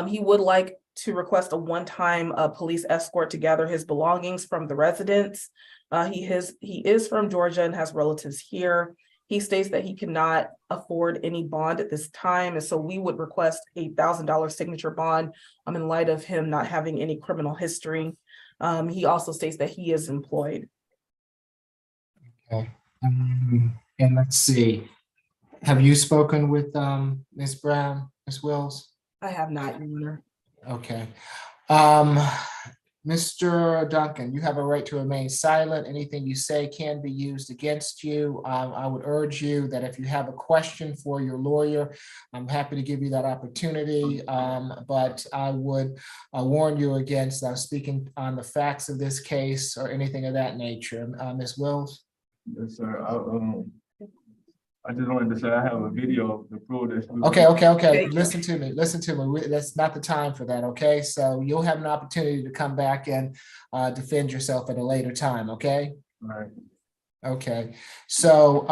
He would like to request a one-time police escort to gather his belongings from the residence. He is from Georgia and has relatives here. He states that he cannot afford any bond at this time, and so we would request a $1,000 signature bond in light of him not having any criminal history. He also states that he is employed. Okay, and let's see. Have you spoken with Ms. Brown, Ms. Wills? I have not, Your Honor. Okay. Mr. Duncan, you have a right to remain silent. Anything you say can be used against you. I would urge you that if you have a question for your lawyer, I'm happy to give you that opportunity. But I would warn you against speaking on the facts of this case or anything of that nature. Ms. Wills? Yes, sir. I just wanted to say I have a video to prove this. Okay. Listen to me. That's not the time for that, okay? So you'll have an opportunity to come back and defend yourself at a later time, okay? All right. Okay, so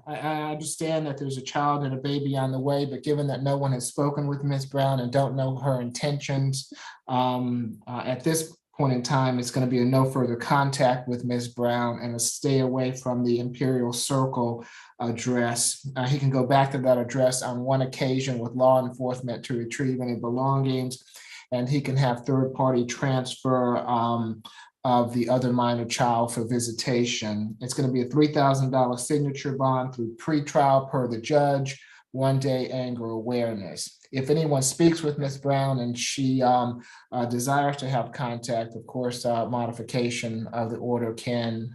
I understand that there's a child and a baby on the way, but given that no one has spoken with Ms. Brown and don't know her intentions, at this point in time, it's going to be a no further contact with Ms. Brown and a stay away from the Imperial Circle address. He can go back to that address on one occasion with law enforcement to retrieve any belongings, and he can have third-party transfer of the other minor child for visitation. It's going to be a $3,000 signature bond through pretrial per the judge, one-day anger awareness. If anyone speaks with Ms. Brown and she desires to have contact, of course, modification of the order can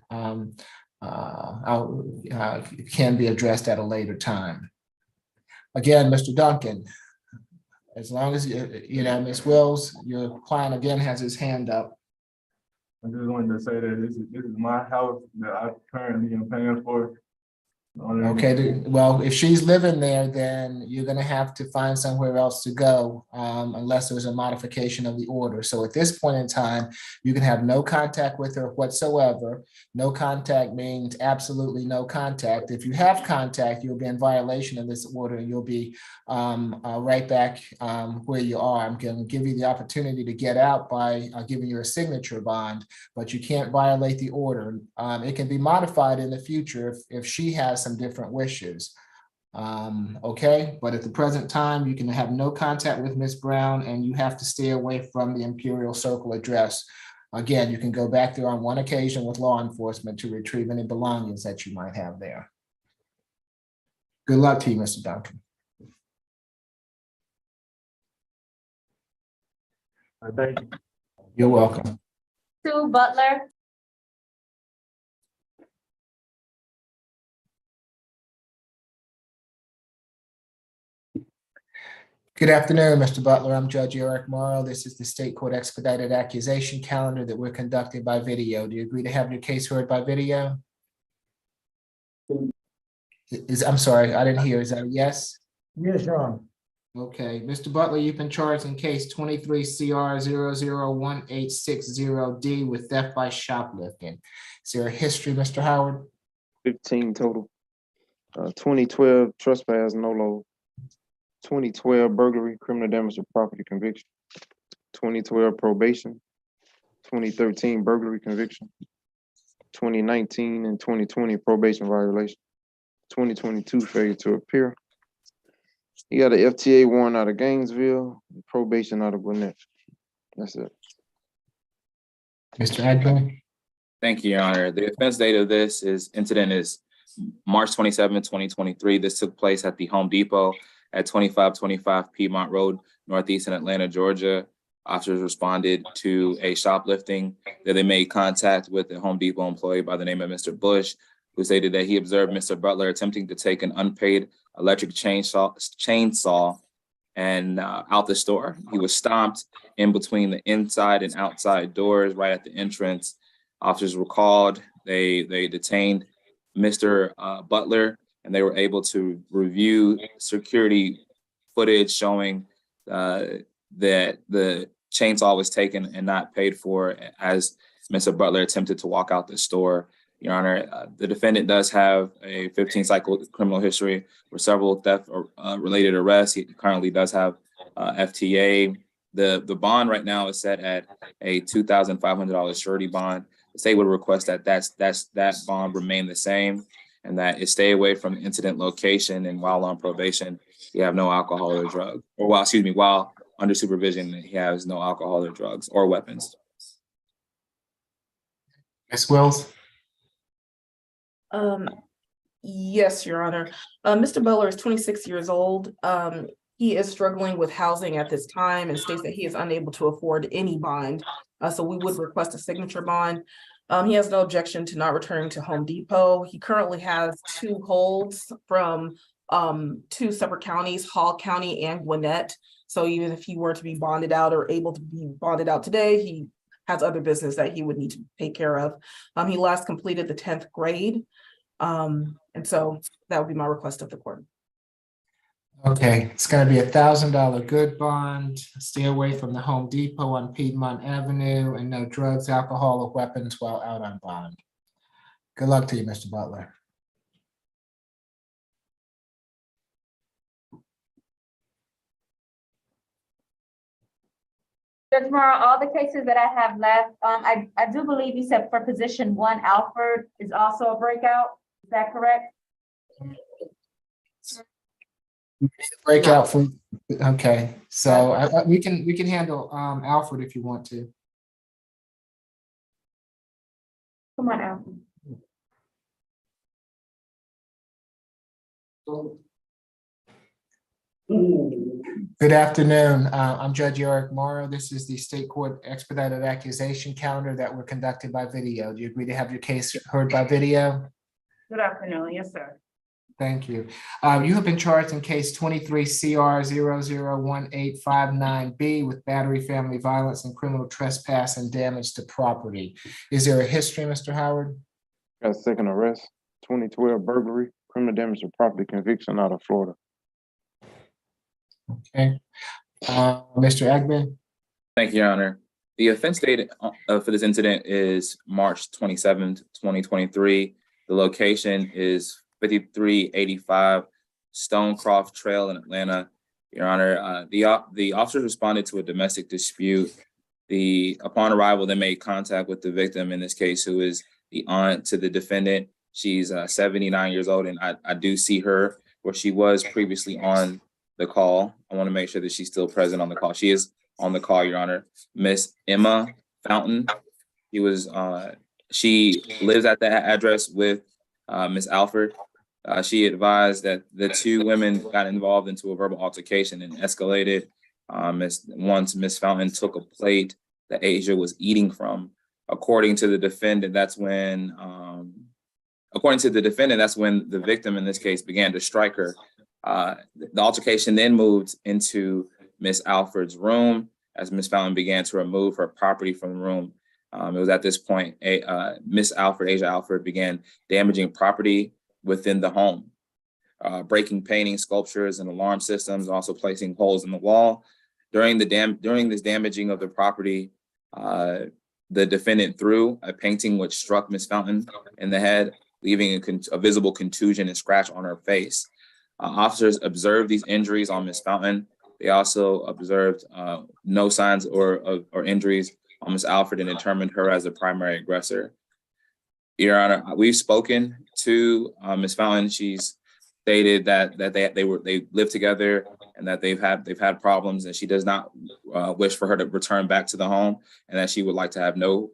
be addressed at a later time. Again, Mr. Duncan, as long as you know, Ms. Wills, your client again has his hand up. I just wanted to say that this is my house that I currently am paying for. Okay, well, if she's living there, then you're gonna have to find somewhere else to go, unless there's a modification of the order. So at this point in time, you can have no contact with her whatsoever. No contact means absolutely no contact. If you have contact, you'll be in violation of this order and you'll be right back where you are. I'm gonna give you the opportunity to get out by giving you a signature bond, but you can't violate the order. It can be modified in the future if she has some different wishes. Okay, but at the present time, you can have no contact with Ms. Brown and you have to stay away from the Imperial Circle address. Again, you can go back there on one occasion with law enforcement to retrieve any belongings that you might have there. Good luck to you, Mr. Duncan. Thank you. You're welcome. Sue Butler. Good afternoon, Mr. Butler. I'm Judge Eric Morrow. This is the State Court Expedited Accusation Calendar that we're conducting by video. Do you agree to have your case heard by video? I'm sorry, I didn't hear. Is that a yes? Yes, Your Honor. Okay, Mr. Butler, you've been charged in case 23 CR 001860D with theft by shoplifting. Is there a history, Mr. Howard? 15 total. 2012 trespass, no load. 2012 burglary, criminal damage to property conviction. 2012 probation. 2013 burglary conviction. 2019 and 2020 probation violation. 2022 failure to appear. You got an FTA warrant out of Gainesville, probation out of Gwinnett. That's it. Mr. Agnew? Thank you, Your Honor. The offense date of this incident is March 27, 2023. This took place at the Home Depot at 2525 Piedmont Road, Northeast in Atlanta, Georgia. Officers responded to a shoplifting that they made contact with a Home Depot employee by the name of Mr. Bush, who stated that he observed Mr. Butler attempting to take an unpaid electric chainsaw and out the store. He was stomped in between the inside and outside doors right at the entrance. Officers were called. They detained Mr. Butler, and they were able to review security footage showing that the chainsaw was taken and not paid for as Mr. Butler attempted to walk out the store. Your Honor, the defendant does have a 15-cycle criminal history for several theft or related arrests. He currently does have FTA. The bond right now is set at a $2,500 surety bond. The state would request that that bond remain the same and that it stay away from the incident location, and while on probation, he have no alcohol or drugs. Or while under supervision, he has no alcohol or drugs or weapons. Ms. Wills? Yes, Your Honor. Mr. Butler is 26 years old. He is struggling with housing at this time and states that he is unable to afford any bond. So we would request a signature bond. He has no objection to not returning to Home Depot. He currently has 2 holds from 2 separate counties, Hall County and Gwinnett. So even if he were to be bonded out or able to be bonded out today, he has other business that he would need to take care of. He last completed the 10th grade. And so that would be my request of the court. Okay, it's gonna be $1,000 good bond, stay away from the Home Depot on Piedmont Avenue, and no drugs, alcohol, or weapons while out on bond. Good luck to you, Mr. Butler. Judge Morrow, all the cases that I have left, I do believe you said for position 1, Alfred is also a breakout. Is that correct? Breakout for, okay, so we can handle Alfred if you want to. Come on, Alfred. Good afternoon. I'm Judge Eric Morrow. This is the State Court Expedited Accusation Calendar that were conducted by video. Do you agree to have your case heard by video? Good afternoon. Yes, sir. Thank you. You have been charged in case 23 CR 001859B with battery, family violence, and criminal trespass and damage to property. Is there a history, Mr. Howard? Got a second arrest, 2012 burglary, criminal damage to property conviction out of Florida. Okay. Mr. Agnew? Thank you, Your Honor. The offense date for this incident is March 27th, 2023. The location is 5385 Stonecroft Trail in Atlanta. Your Honor, the officers responded to a domestic dispute. Upon arrival, they made contact with the victim, in this case, who is the aunt to the defendant. She's 79 years old, and I do see her where she was previously on the call. I want to make sure that she's still present on the call. She is on the call, Your Honor. Miss Emma Fountain. She lives at that address with Miss Alford. She advised that the two women got involved into a verbal altercation and escalated. Once Miss Fountain took a plate that Asia was eating from. According to the defendant, that's when the victim in this case began to strike her. The altercation then moved into Miss Alford's room as Miss Fountain began to remove her property from the room. It was at this point, Miss Alford, Asia Alford, began damaging property within the home, breaking painting, sculptures, and alarm systems, also placing holes in the wall. During this damaging of the property, the defendant threw a painting which struck Miss Fountain in the head, leaving a visible contusion and scratch on her face. Officers observed these injuries on Miss Fountain. They also observed no signs or injuries on Miss Alford and determined her as the primary aggressor. Your Honor, we've spoken to Miss Fountain. She's stated that they live together and that they've had problems, and she does not wish for her to return back to the home, and that she would like to have no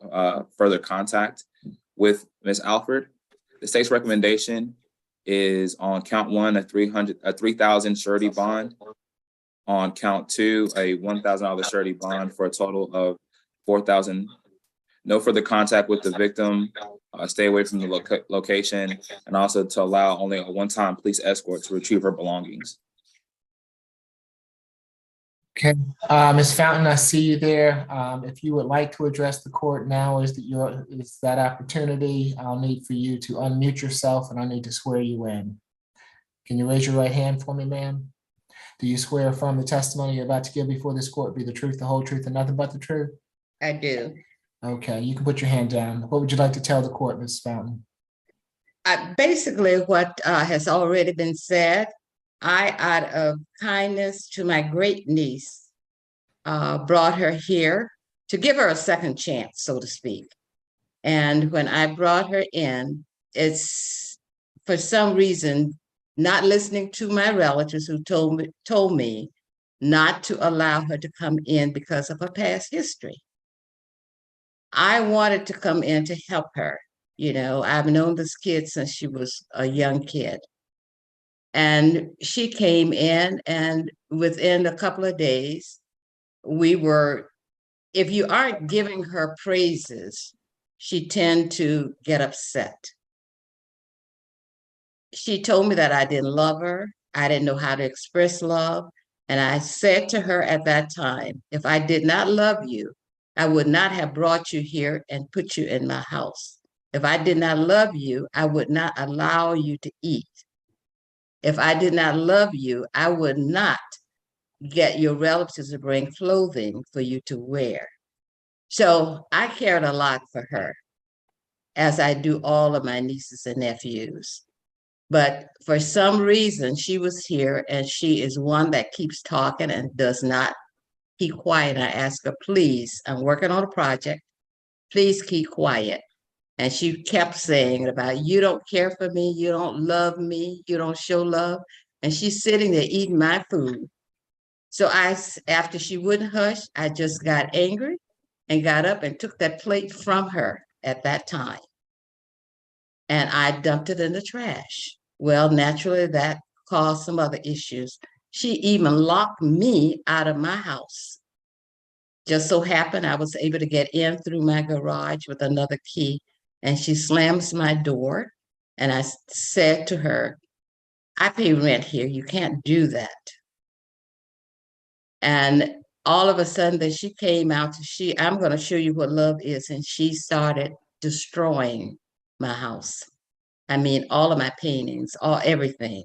further contact with Miss Alford. The state's recommendation is on count one, a $3,000 surety bond. On count two, a $1,000 surety bond for a total of $4,000. No further contact with the victim. Stay away from the location, and also to allow only a one-time police escort to retrieve her belongings. Okay, Ms. Fountain, I see you there. If you would like to address the court now, is that opportunity. I'll need for you to unmute yourself, and I need to swear you in. Can you raise your right hand for me, ma'am? Do you swear affirm the testimony you're about to give before this court be the truth, the whole truth, and nothing but the truth? I do. Okay, you can put your hand down. What would you like to tell the court, Ms. Fountain? Basically, what has already been said, I, out of kindness to my great niece, brought her here to give her a second chance, so to speak. And when I brought her in, it's for some reason not listening to my relatives who told me not to allow her to come in because of her past history. I wanted to come in to help her. You know, I've known this kid since she was a young kid. And she came in, and within a couple of days, if you aren't giving her praises, she tend to get upset. She told me that I didn't love her. I didn't know how to express love. And I said to her at that time, if I did not love you, I would not have brought you here and put you in my house. If I did not love you, I would not allow you to eat. If I did not love you, I would not get your relatives to bring clothing for you to wear. So I cared a lot for her, as I do all of my nieces and nephews. But for some reason, she was here, and she is one that keeps talking and does not keep quiet. I asked her, please, I'm working on a project. Please keep quiet. And she kept saying about, you don't care for me, you don't love me, you don't show love. And she's sitting there eating my food. So after she wouldn't hush, I just got angry and got up and took that plate from her at that time. And I dumped it in the trash. Well, naturally, that caused some other issues. She even locked me out of my house. Just so happened I was able to get in through my garage with another key, and she slams my door. And I said to her, I pay rent here. You can't do that. And all of a sudden that she came out, I'm going to show you what love is. And she started destroying my house. I mean, all of my paintings, everything,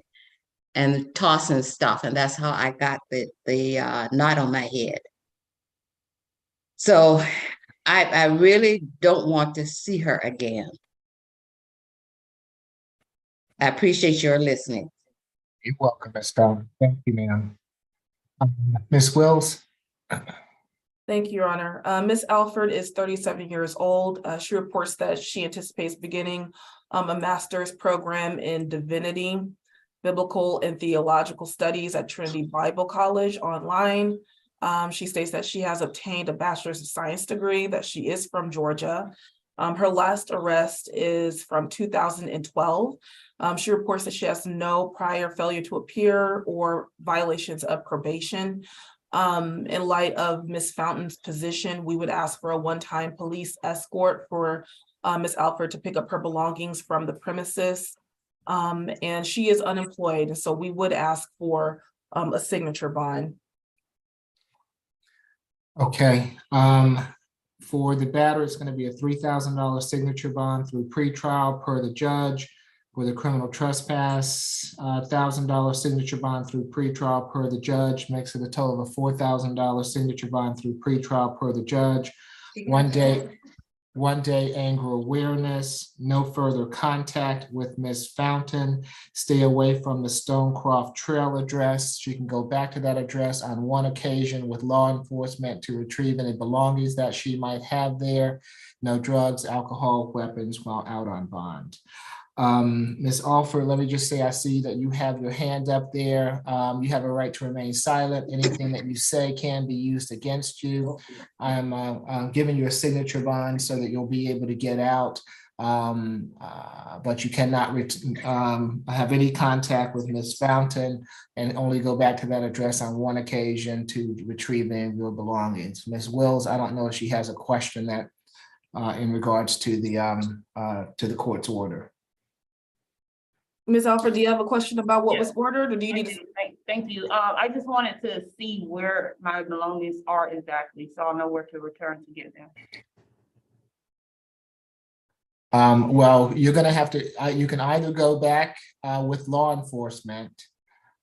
and tossing stuff. And that's how I got the knot on my head. So I really don't want to see her again. I appreciate your listening. You're welcome, Ms. Stone. Thank you, ma'am. Ms. Wills? Thank you, Your Honor. Ms. Alford is 37 years old. She reports that she anticipates beginning a master's program in divinity, biblical and theological studies at Trinity Bible College online. She states that she has obtained a bachelor's of science degree, that she is from Georgia. Her last arrest is from 2012. She reports that she has no prior failure to appear or violations of probation. In light of Ms. Fountain's position, we would ask for a one-time police escort for Ms. Alford to pick up her belongings from the premises. And she is unemployed, and so we would ask for a signature bond. Okay, for the batter, it's going to be a $3,000 signature bond through pretrial per the judge. For the criminal trespass, $1,000 signature bond through pretrial per the judge, makes it a total of a $4,000 signature bond through pretrial per the judge. One day anger awareness, no further contact with Ms. Fountain. Stay away from the Stonecroft Trail address. She can go back to that address on one occasion with law enforcement to retrieve any belongings that she might have there. No drugs, alcohol, weapons while out on bond. Ms. Alford, let me just say, I see that you have your hand up there. You have a right to remain silent. Anything that you say can be used against you. I'm giving you a signature bond so that you'll be able to get out. But you cannot have any contact with Ms. Fountain and only go back to that address on one occasion to retrieve any of your belongings. Ms. Wills, I don't know if she has a question that in regards to the court's order. Ms. Alford, do you have a question about what was ordered, or do you need to? Thank you. I just wanted to see where my belongings are exactly, so I'll know where to return to get them. Well, you're gonna have to, you can either go back with law enforcement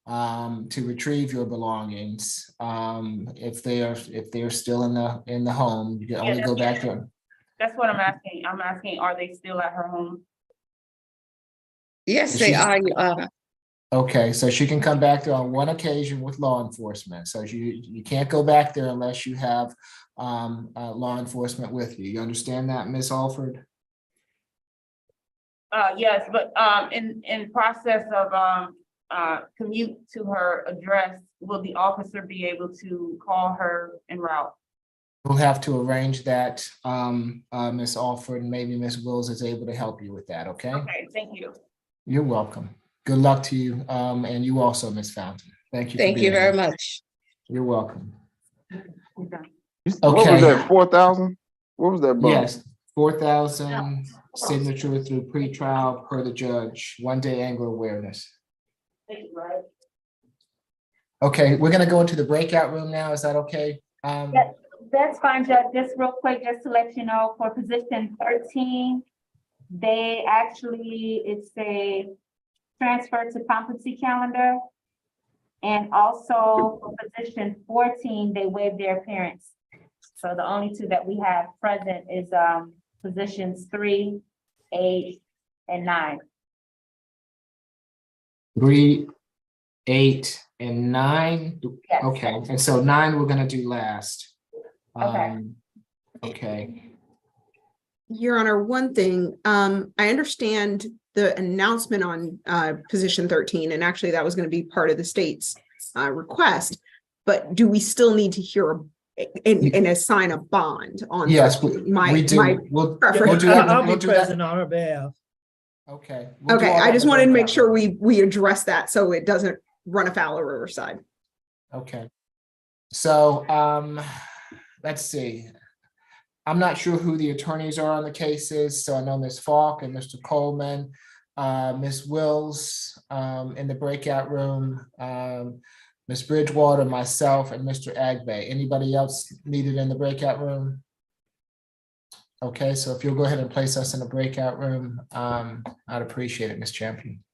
to retrieve your belongings. If they're still in the home, you can only go back to them. That's what I'm asking. I'm asking, are they still at her home? Yes, they are, Your Honor. Okay, so she can come back there on one occasion with law enforcement. So you can't go back there unless you have law enforcement with you. You understand that, Ms. Alford? Yes, but in process of commute to her address, will the officer be able to call her en route? We'll have to arrange that, Ms. Alford, and maybe Ms. Wills is able to help you with that, okay? Okay, thank you. You're welcome. Good luck to you, and you also, Ms. Fountain. Thank you. Thank you very much. You're welcome. What was that, 4,000? What was that bond? Yes, 4,000 signature through pretrial per the judge, one day anger awareness. Okay, we're gonna go into the breakout room now. Is that okay? That's fine, Judge. Just real quick, just to let you know, for position 13, they actually, it's a transfer to competency calendar. And also for position 14, they waived their appearance. So the only two that we have present is positions 3, 8, and 9. 3, 8, and 9. Yes. Okay, and so 9 we're gonna do last. Okay. Okay. Your Honor, one thing, I understand the announcement on position 13, and actually that was going to be part of the state's request, but do we still need to hear and assign a bond on? Yes, we do. We'll do that. I'll We'll be do that. present on her behalf. Okay. We'll do Okay, all I that just in the wanted to make breakout sure room. we address that so it doesn't run afoul of Riverside. Okay. So, let's see. I'm not sure who the attorneys are on the cases, so I know Ms. Falk and Mr. Coleman, Ms. Wills, in the breakout room, Ms. Bridgewater, myself, and Mr. Agbay. Anybody else needed in the breakout room? Okay, so if you'll go ahead and place us in the breakout room, I'd appreciate it, Ms. Champion.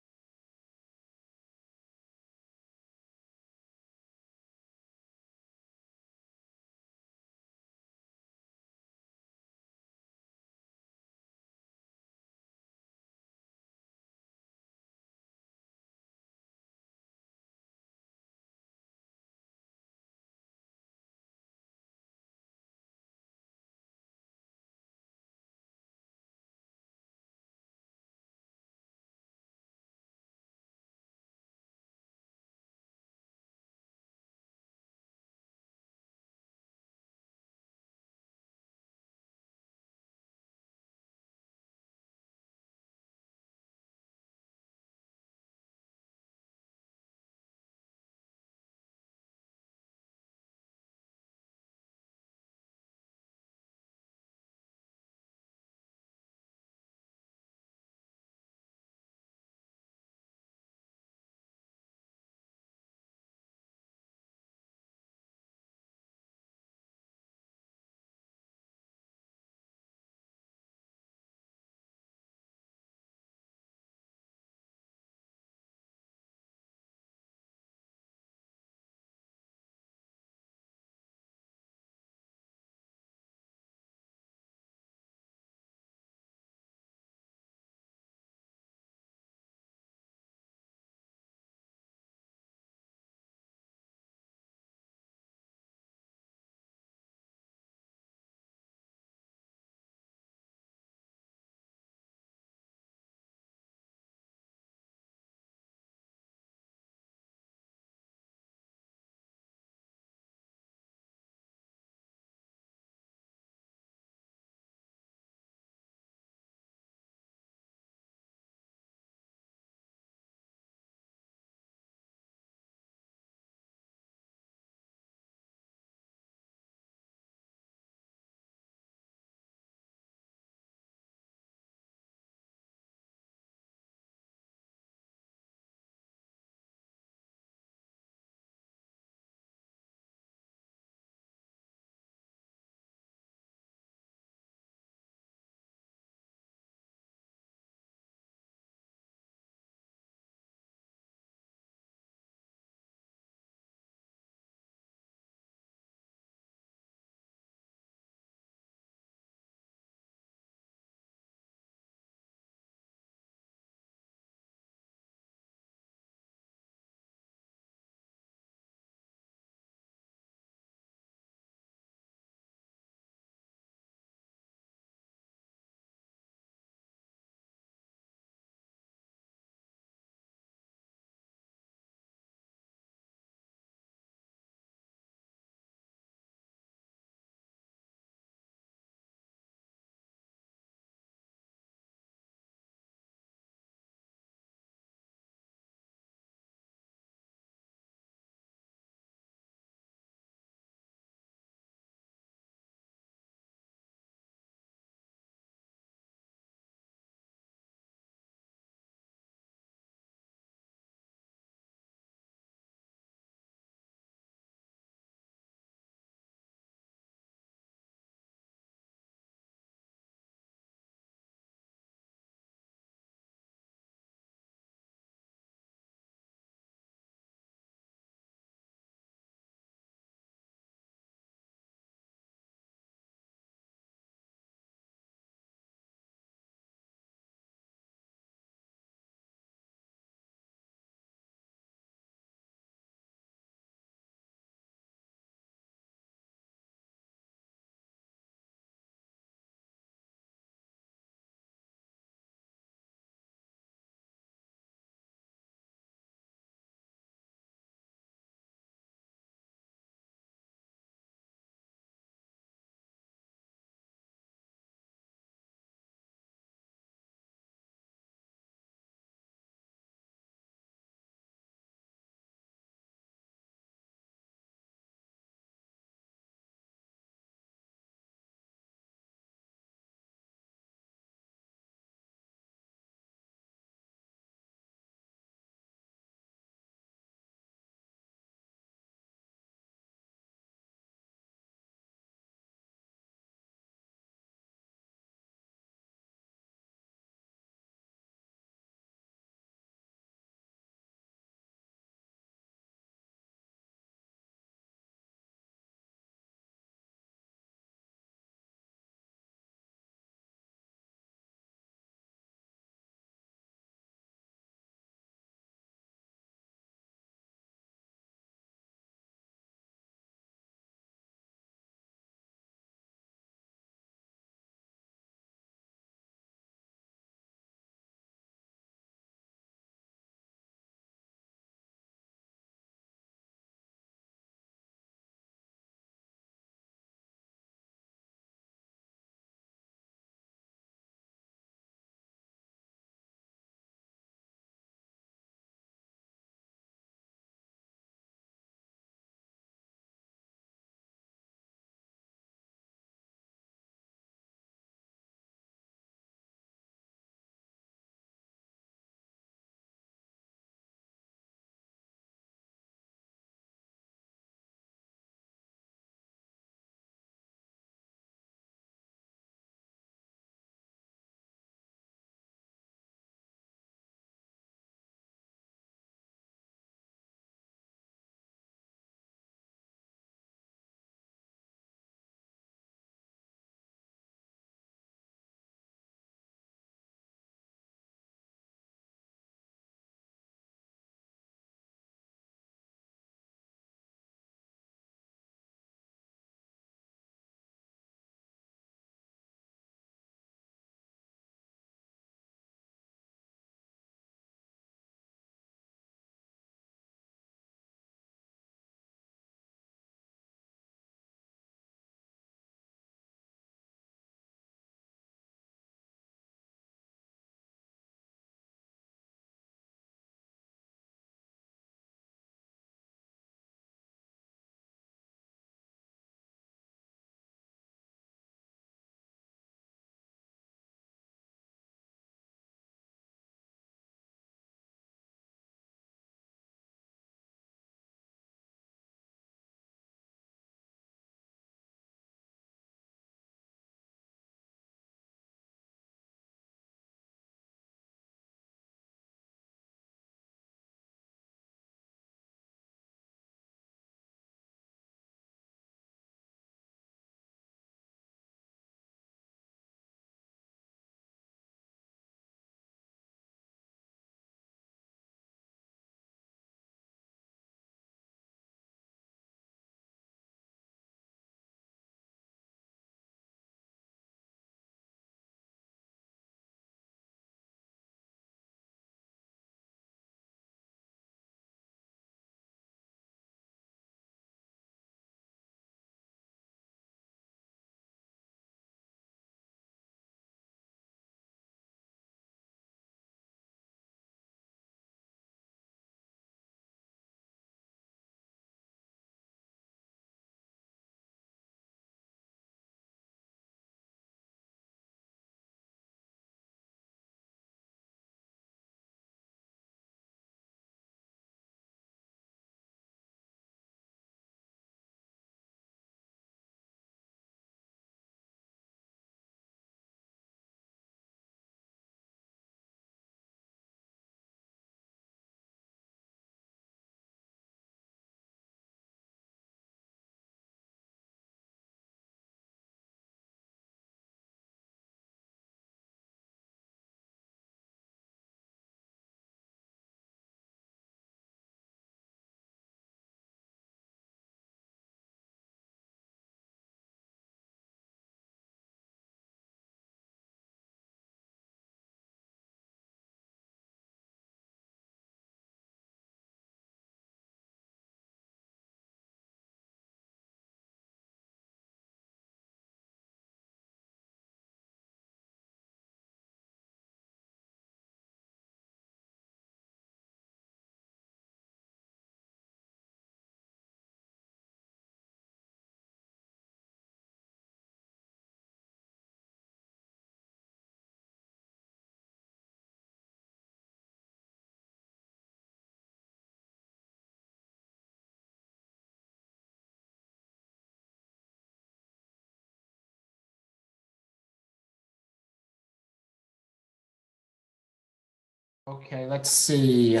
Okay, let's see.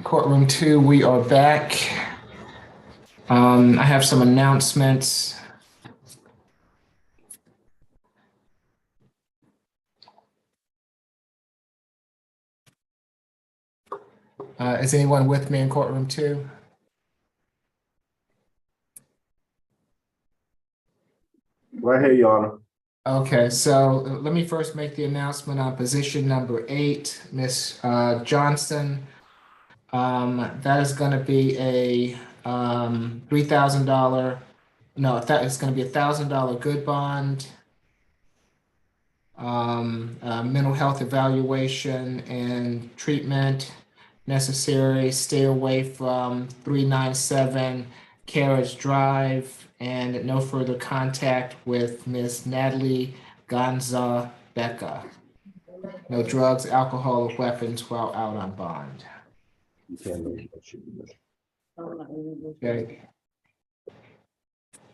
Courtroom 2, we are back. I have some announcements. Is anyone with me in courtroom 2? Right here, Your Honor. Okay, so let me first make the announcement on position number 8, Ms. Johnson. That is going to be a $3,000. No, it's going to be $1,000 good bond. Mental health evaluation and treatment necessary. Stay away from 397 Carriage Drive and no further contact with Ms. Natalie Gonza Becca. No drugs, alcohol, or weapons while out on bond. Okay.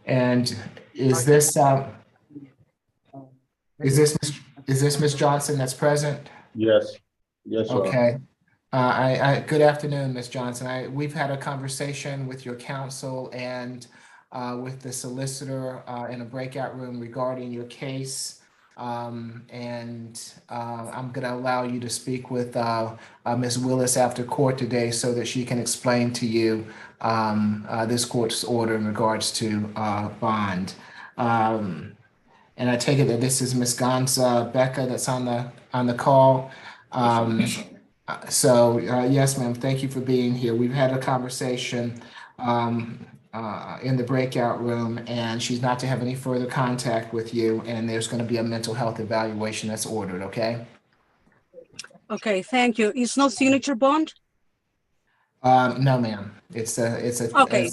And is this Ms. Johnson that's present? Yes. Yes, Your Honor. Okay. Good afternoon, Ms. Johnson. We've had a conversation with your counsel and with the solicitor in a breakout room regarding your case. I'm going to allow you to speak with Ms. Willis after court today so that she can explain to you this court's order in regards to bond. And I take it that this is Ms. Gonza Becca that's on the call. Yes, ma'am, thank you for being here. We've had a conversation in the breakout room, and she's not to have any further contact with you, and there's going to be a mental health evaluation that's ordered, okay? Okay, thank you. It's no signature bond? No, ma'am. It's a Okay.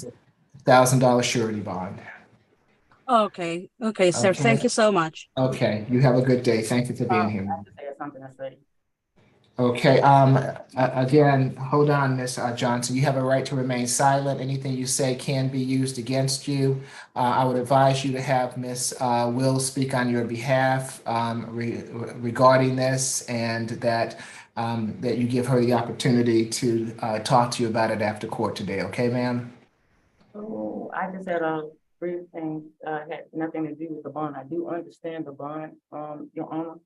$1,000 surety bond. Okay, sir. Okay. Thank you so much. Okay, you have a good day. Thank you for being here, ma'am. I have something to say. Okay, again, hold on, Ms. Johnson. You have a right to remain silent. Anything you say can be used against you. I would advise you to have Ms. Will speak on your behalf regarding this, and that you give her the opportunity to talk to you about it after court today. Okay, ma'am? Oh, I just had a brief thing, had nothing to do with the bond. I do understand the bond, Your Honor.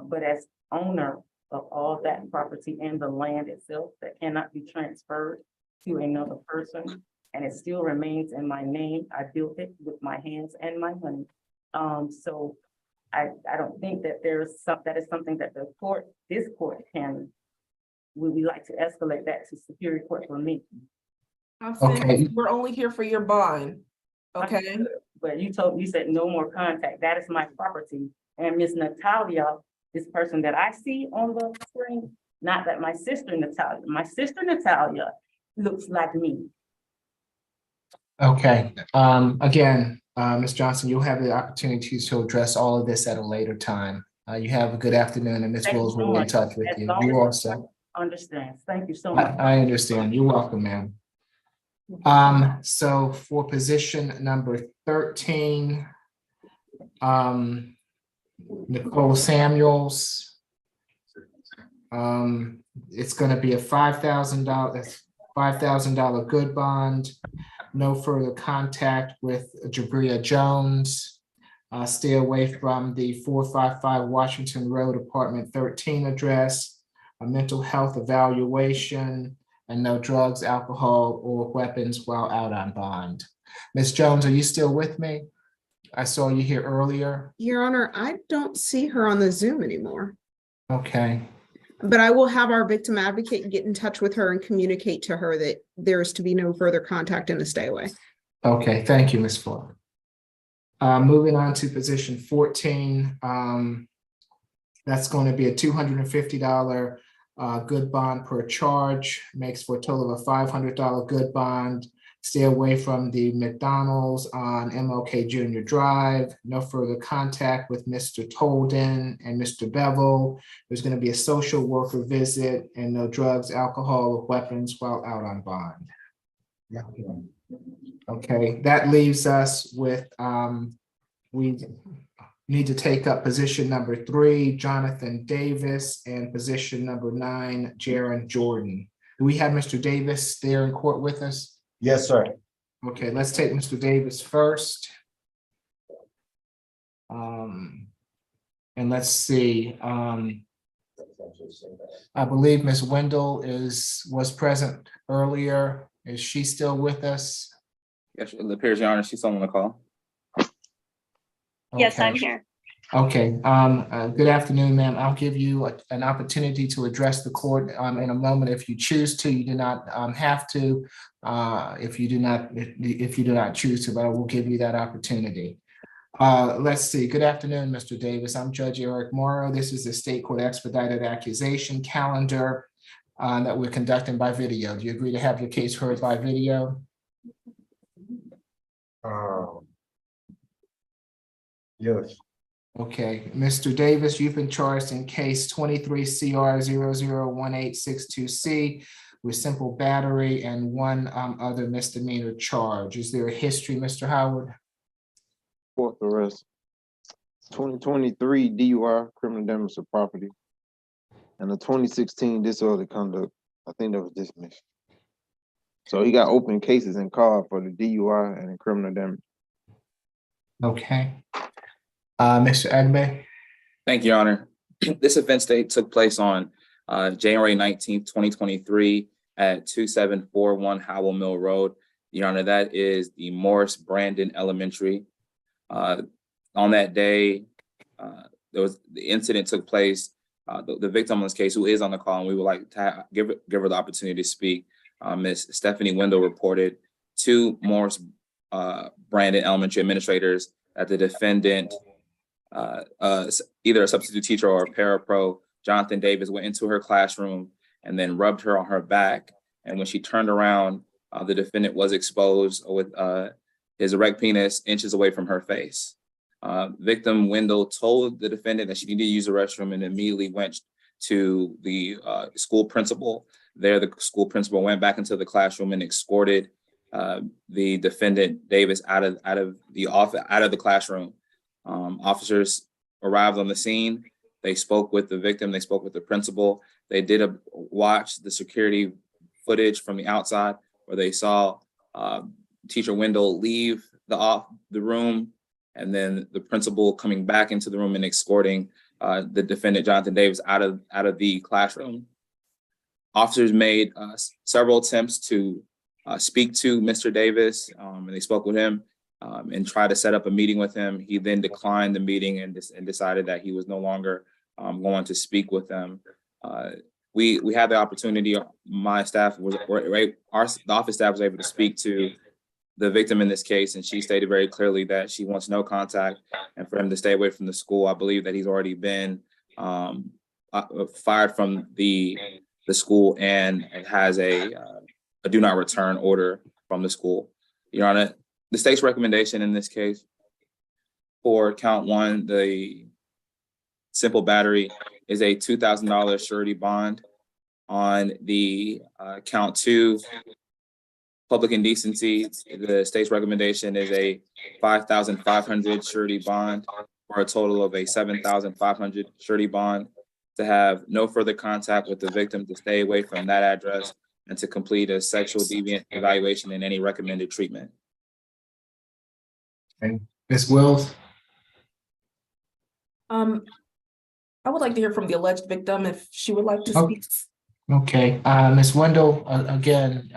But as owner of all that property and the land itself, that cannot be transferred to another person, and it still remains in my name. I built it with my hands and my money. So I don't think that that is something that this court can, we like to escalate that to Superior Court for me. Okay. We're only here for your bond, okay? But you said no more contact. That is my property. And Miss Natalia, this person that I see on the screen, not that my sister Natalia looks like me. Okay, again, Ms. Johnson, you'll have the opportunity to address all of this at a later time. You have a good afternoon, and Ms. Wills will be in touch with you. You also Understands. Thank you so much. I understand. You're welcome, ma'am. So for position number 13, Nicole Samuels, it's going to be a $5,000 good bond. No further contact with Jabria Jones. Stay away from the 455 Washington Road, apartment 13 address. A mental health evaluation, and no drugs, alcohol, or weapons while out on bond. Ms. Jones, are you still with me? I saw you here earlier. Your Honor, I don't see her on the Zoom anymore. Okay. But I will have our victim advocate get in touch with her and communicate to her that there is to be no further contact and to stay away. Okay, thank you, Ms. Fuller. Moving on to position 14, that's going to be a $250 good bond per charge, makes for a total of a $500 good bond. Stay away from the McDonald's on MLK Junior Drive. No further contact with Mr. Tolden and Mr. Bevel. There's going to be a social worker visit, and no drugs, alcohol, or weapons while out on bond. Okay, that leaves us with You need to take up position number 3, Jonathan Davis, and position number 9, Jaron Jordan. Do we have Mr. Davis there in court with us? Yes, sir. Okay, let's take Mr. Davis first. And let's see. I believe Ms. Wendell was present earlier. Is she still with us? Yes, it appears, Your Honor, she's still on the call. Yes, I'm Okay. here. Okay, good afternoon, ma'am. I'll give you an opportunity to address the court in a moment if you choose to. You do not have to if you do not choose to, but I will give you that opportunity. Let's see. Good afternoon, Mr. Davis. I'm Judge Eric Morrow. This is the State Court Expedited Accusation Calendar that we're conducting by video. Do you agree to have your case heard by video? Yes. Okay, Mr. Davis, you've been charged in case 23 CR 001862C with simple battery and one other misdemeanor charge. Is there a history, Mr. Howard? Fourth arrest, 2023 DUI, criminal damage to property, and the 2016 disorderly conduct. I think that was dismissed. So he got open cases in CAR for the DUI and the criminal damage. Okay. Mr. Agbe? Thank you, Your Honor. This offense date took place on January 19th, 2023 at 2741 Howell Mill Road. Your Honor, that is the Morris Brandon Elementary. On that day, the incident took place. The victim in this case, who is on the call, and we would like to give her the opportunity to speak. Ms. Stephanie Wendell reported to Morris Brandon Elementary administrators that the defendant, either a substitute teacher or a parapro, Jonathan Davis, went into her classroom and then rubbed her on her back. And when she turned around, the defendant was exposed with his erect penis inches away from her face. Victim Wendell told the defendant that she needed to use the restroom and immediately went to the school principal. There, the school principal went back into the classroom and escorted the defendant Davis out of the classroom. Officers arrived on the scene. They spoke with the victim. They spoke with the principal. They did watch the security footage from the outside where they saw Teacher Wendell leave the room, and then the principal coming back into the room and escorting the defendant Jonathan Davis out of the classroom. Officers made several attempts to speak to Mr. Davis, and they spoke with him and tried to set up a meeting with him. He then declined the meeting and decided that he was no longer going to speak with them. We had the opportunity. My staff the office staff was able to speak to the victim in this case, and she stated very clearly that she wants no contact and for him to stay away from the school. I believe that he's already been fired from the school and has a do not return order from the school. Your Honor, the state's recommendation in this case for count 1, the simple battery, is a $2,000 surety bond. On the count 2, public indecency, the state's recommendation is a $5,500 surety bond for a total of a $7,500 surety bond. To have no further contact with the victim, to stay away from that address, and to complete a sexual deviant evaluation and any recommended treatment. And Ms. Wills? I would like to hear from the alleged victim if she would like to speak. Okay, Ms. Wendell, again,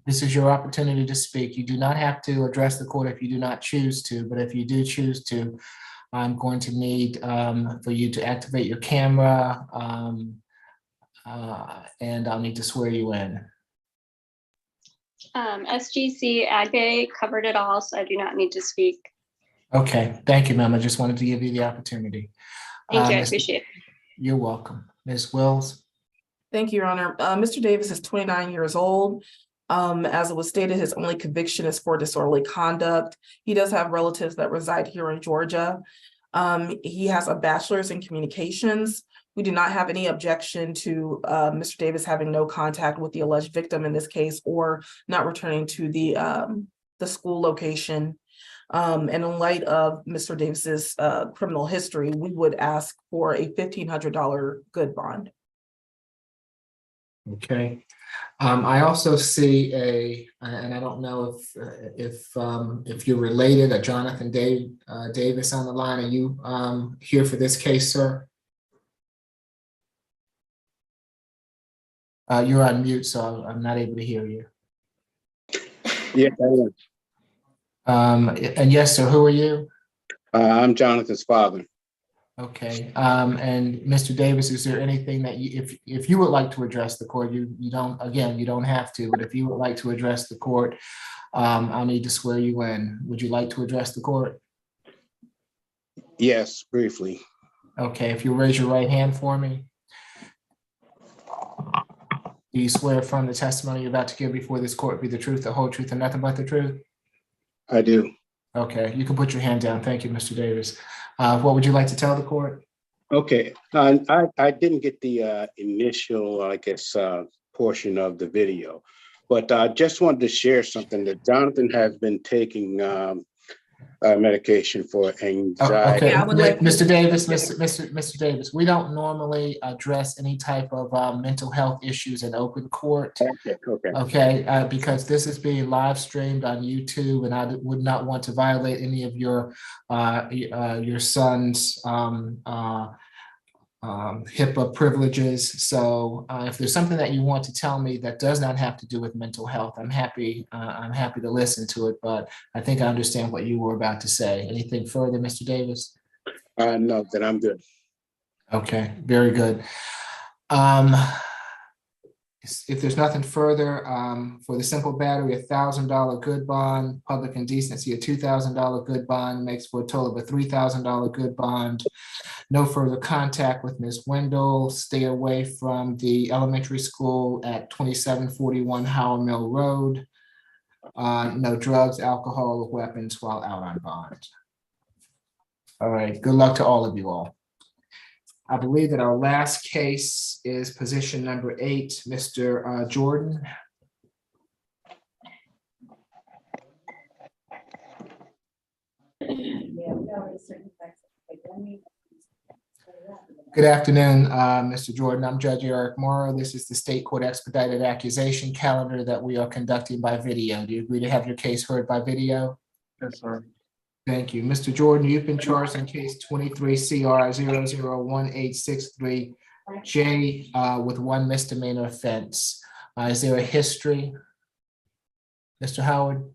this is your opportunity to speak. You do not have to address the court if you do not choose to, but if you do choose to, I'm going to need for you to activate your camera and I'll need to swear you in. SGC Agbe covered it all, so I do not need to speak. Okay, thank you, ma'am. I just wanted to give you the opportunity. Thank you, I appreciate it. You're welcome. Ms. Wills? Thank you, Your Honor. Mr. Davis is 29 years old. As it was stated, his only conviction is for disorderly conduct. He does have relatives that reside here in Georgia. He has a bachelor's in communications. We do not have any objection to Mr. Davis having no contact with the alleged victim in this case, or not returning to the school location. And in light of Mr. Davis's criminal history, we would ask for a $1,500 good bond. Okay. I also see and I don't know if you're related, Jonathan Davis on the line. Are you here for this case, sir? You're on mute, so I'm not able to hear you. Yes, I am. And yes, sir, who are you? I'm Jonathan's father. Okay, and Mr. Davis, is there anything that if you would like to address the court, you don't have to, but if you would like to address the court, I'll need to swear you in. Would you like to address the court? Yes, briefly. Okay, if you raise your right hand for me. Do you swear from the testimony you're about to give before this court be the truth, the whole truth, and nothing but the truth? I do. Okay, you can put your hand down. Thank you, Mr. Davis. What would you like to tell the court? Okay, I didn't get the initial, I guess, portion of the video, but I just wanted to share something that Jonathan has been taking medication for anxiety. Okay, Mr. Davis, Mr. Davis, we don't normally address any type of mental health issues in open court. Okay, because this is being live streamed on YouTube, and I would not want to violate any of your son's HIPAA privileges. So if there's something that you want to tell me that does not have to do with mental health, I'm happy to listen to it, but I think I understand what you were about to say. Anything further, Mr. Davis? No, then I'm good. Okay, very good. If there's nothing further, for the simple battery, $1,000 good bond, public indecency, a $2,000 good bond, makes for a total of a $3,000 good bond. No further contact with Ms. Wendell. Stay away from the elementary school at 2741 Howard Mill Road. No drugs, alcohol, or weapons while out on bond. All right, good luck to all of you all. I believe that our last case is position number 8, Mr. Jordan. Good afternoon, Mr. Jordan. I'm Judge Eric Morrow. This is the State Court Expedited Accusation calendar that we are conducting by video. Do you agree to have your case heard by video? Yes, sir. Thank you. Mr. Jordan, you've been charged in case 23 CR 001863J with one misdemeanor offense. Is there a history? Mr. Howard?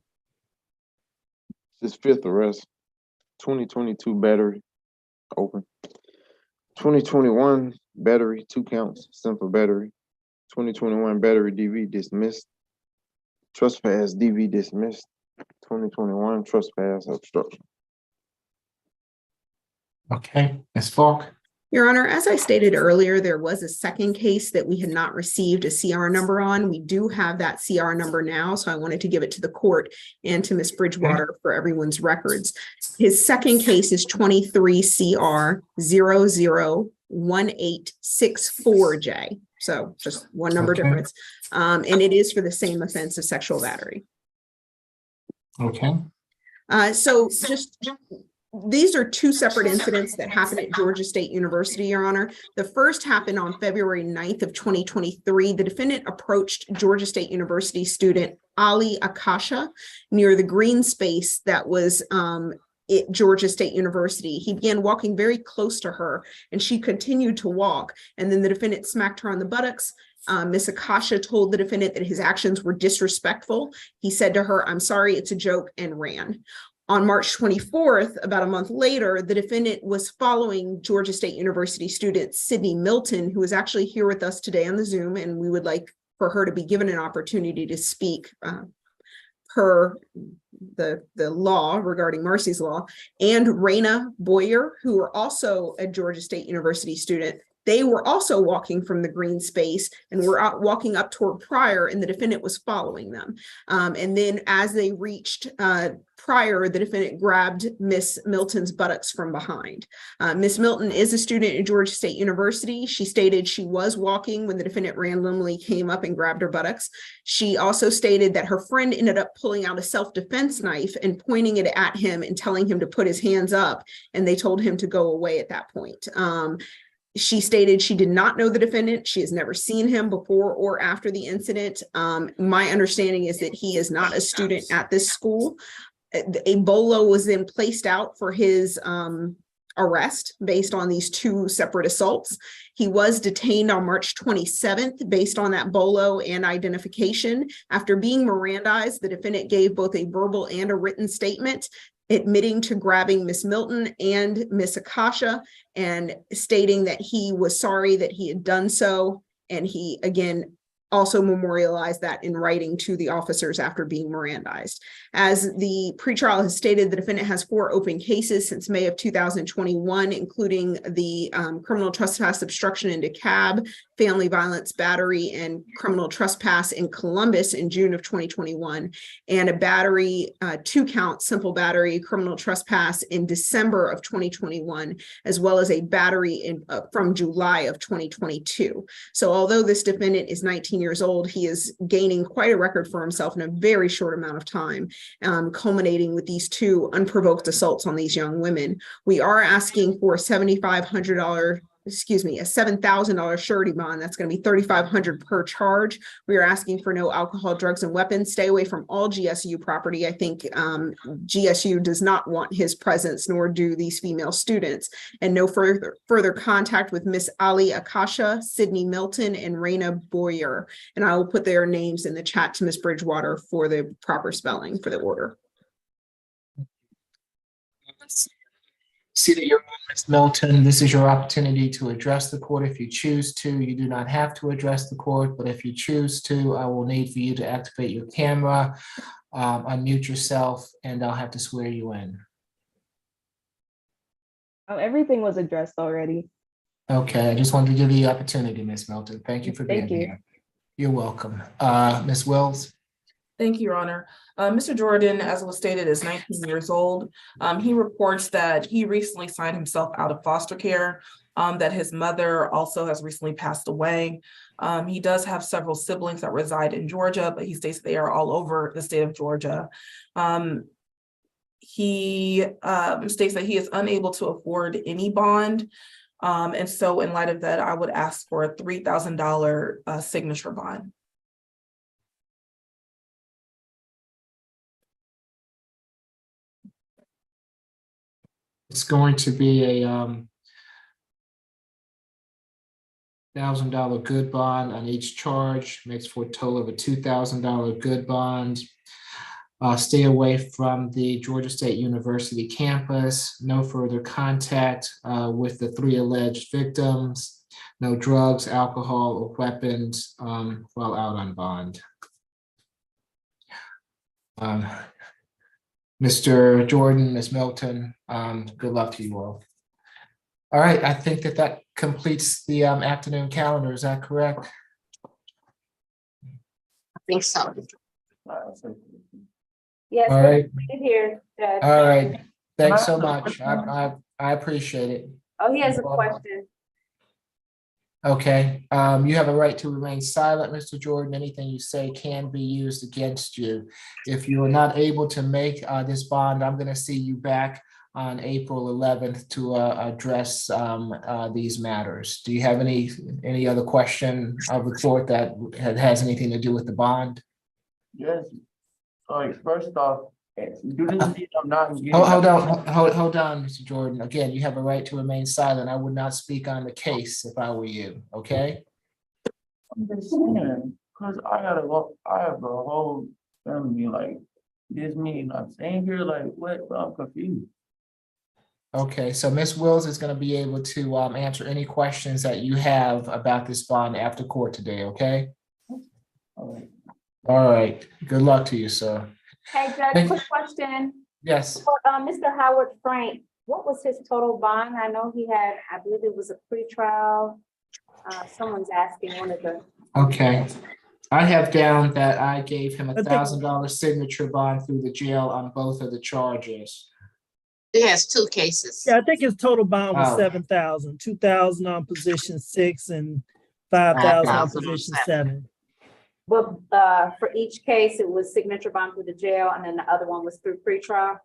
His 5th arrest, 2022 battery, open. 2021 battery, 2 counts, simple battery. 2021 battery DV dismissed. Trespass DV dismissed. 2021 trespass obstruction. Okay, Ms. Falk. Your Honor, as I stated earlier, there was a second case that we had not received a CR number on. We do have that CR number now, so I wanted to give it to the court and to Ms. Bridgewater for everyone's records. His second case is 23 CR 001864J. So just one number difference. And it is for the same offense of sexual battery. Okay. So these are 2 separate incidents that happened at Georgia State University, Your Honor. The first happened on February 9th of 2023. The defendant approached Georgia State University student Ali Akasha near the green space that was at Georgia State University. He began walking very close to her, and she continued to walk. And then the defendant smacked her on the buttocks. Ms. Akasha told the defendant that his actions were disrespectful. He said to her, "I'm sorry, it's a joke," and ran. On March 24th, about a month later, the defendant was following Georgia State University student Sydney Milton, who is actually here with us today on the Zoom, and we would like for her to be given an opportunity to speak per the law regarding Marcy's Law, and Raina Boyer, who are also a Georgia State University student. They were also walking from the green space and were out walking up toward Pryor, and the defendant was following them. And then as they reached Pryor, the defendant grabbed Miss Milton's buttocks from behind. Miss Milton is a student at Georgia State University. She stated she was walking when the defendant randomly came up and grabbed her buttocks. She also stated that her friend ended up pulling out a self-defense knife and pointing it at him and telling him to put his hands up, and they told him to go away at that point. She stated she did not know the defendant. She has never seen him before or after the incident. My understanding is that he is not a student at this school. A bolo was then placed out for his arrest based on these two separate assaults. He was detained on March 27th based on that bolo and identification. After being Mirandized, the defendant gave both a verbal and a written statement admitting to grabbing Miss Milton and Miss Akasha and stating that he was sorry that he had done so. And he, again, also memorialized that in writing to the officers after being Mirandized. As the pretrial has stated, the defendant has 4 open cases since May of 2021, including the criminal trespass, obstruction in DeKalb, family violence, battery, and criminal trespass in Columbus in June of 2021, and a battery, 2-count simple battery, criminal trespass in December of 2021, as well as a battery from July of 2022. So although this defendant is 19 years old, he is gaining quite a record for himself in a very short amount of time, culminating with these 2 unprovoked assaults on these young women. We are asking for a $7,000 surety bond. That's going to be $3,500 per charge. We are asking for no alcohol, drugs, and weapons. Stay away from all GSU property. I think GSU does not want his presence, nor do these female students. And no further contact with Miss Ali Akasha, Sydney Milton, and Raina Boyer. And I will put their names in the chat to Miss Bridgewater for the proper spelling for the order. See that you're on, Ms. Milton. This is your opportunity to address the court if you choose to. You do not have to address the court, but if you choose to, I will need for you to activate your camera, unmute yourself, and I'll have to swear you in. Everything was addressed already. Okay, I just wanted to give you the opportunity, Ms. Milton. Thank you for being here. You're welcome. Ms. Wills? Thank you, Your Honor. Mr. Jordan, as was stated, is 19 years old. He reports that he recently signed himself out of foster care, that his mother also has recently passed away. He does have several siblings that reside in Georgia, but he states they are all over the state of Georgia. He states that he is unable to afford any bond. And so in light of that, I would ask for a $3,000 signature bond. It's going to be a $1,000 good bond on each charge, makes for a total of a $2,000 good bond. Stay away from the Georgia State University campus. No further contact with the 3 alleged victims. No drugs, alcohol, or weapons while out on bond. Mr. Jordan, Ms. Milton, good luck to you all. All right, I think that completes the afternoon calendar. Is that correct? I think so. Yes, All right. here, Judge. All right, thanks so much. I appreciate it. Oh, he has a question. Okay, you have a right to remain silent, Mr. Jordan. Anything you say can be used against you. If you are not able to make this bond, I'm going to see you back on April 11th to address these matters. Do you have any other question of the court that has anything to do with the bond? Yes. Sorry, first off, do this mean I'm not getting. Hold on, Mr. Jordan. Again, you have a right to remain silent. I would not speak on the case if I were you, okay? I'm just saying, because I have a whole family, like, this mean I'm saying here, like, what? I'm confused. Okay, so Ms. Wills is going to be able to answer any questions that you have about this bond after court today, okay? All right. All right, good luck to you, sir. Hey, Judge, quick question. Yes. For, Mr. Howard Frank, what was his total bond? I know he had, I believe it was a pretrial Someone's asking one of the. Okay. I have down that I gave him think- $1,000 signature bond through the jail on both of the charges. He has two cases. Yeah, I think his total bond was Oh. 7,000, 2,000 on position 6 and 5,000 on 5,000 on position 7. 7. But for each case, it was signature bond through the jail, and then the other one was through pretrial.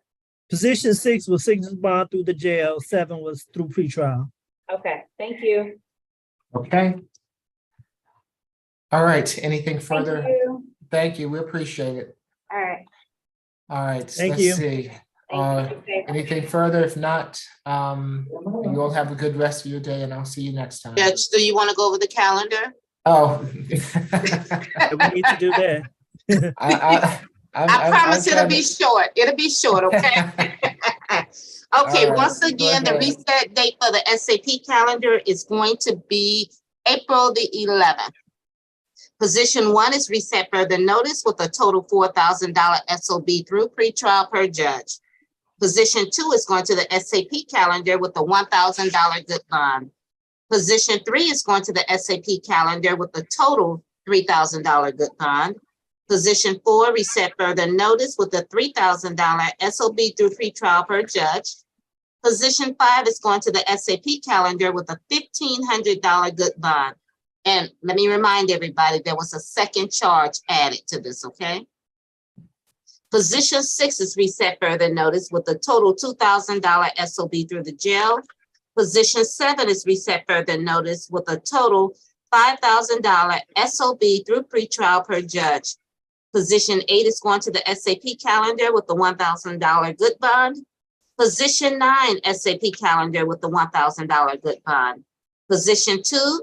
Position 6 was signature bond through the jail, 7 was through pretrial. Okay, thank you. Okay. All right, anything Thank further? you. Thank you, we appreciate it. All right. All right, Thank let's you. see. Thank you. Anything further? If not, you all have a good rest of your day and I'll see you next time. Judge, do you want to go over the calendar? Oh. We need to do that. I promise it'll be short. It'll be short, okay? Okay, All right, once go again, the ahead. reset date for the SAP calendar is going to be April the 11th. Position 1 is reset further notice with a total $4,000 SOB through pretrial per judge. Position 2 is going to the SAP calendar with a $1,000 good bond. Position 3 is going to the SAP calendar with a total $3,000 good bond. Position 4, reset further notice with a $3,000 SOB through pretrial per judge. Position 5 is going to the SAP calendar with a $1,500 good bond. And let me remind everybody, there was a second charge added to this, okay? Position 6 is reset further notice with a total $2,000 SOB through the jail. Position 7 is reset further notice with a total $5,000 SOB through pretrial per judge. Position 8 is going to the SAP calendar with the $1,000 good bond. Position 9 SAP calendar with the $1,000 good bond. Position 10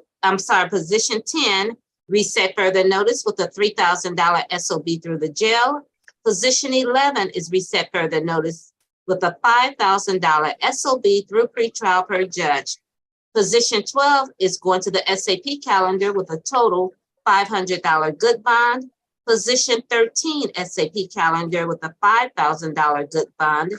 reset further notice with a $3,000 SOB through the jail. Position 11 is reset further notice with a $5,000 SOB through pretrial per judge. Position 12 is going to the SAP calendar with a total $500 good bond. Position 13 SAP calendar with a $5,000 good bond.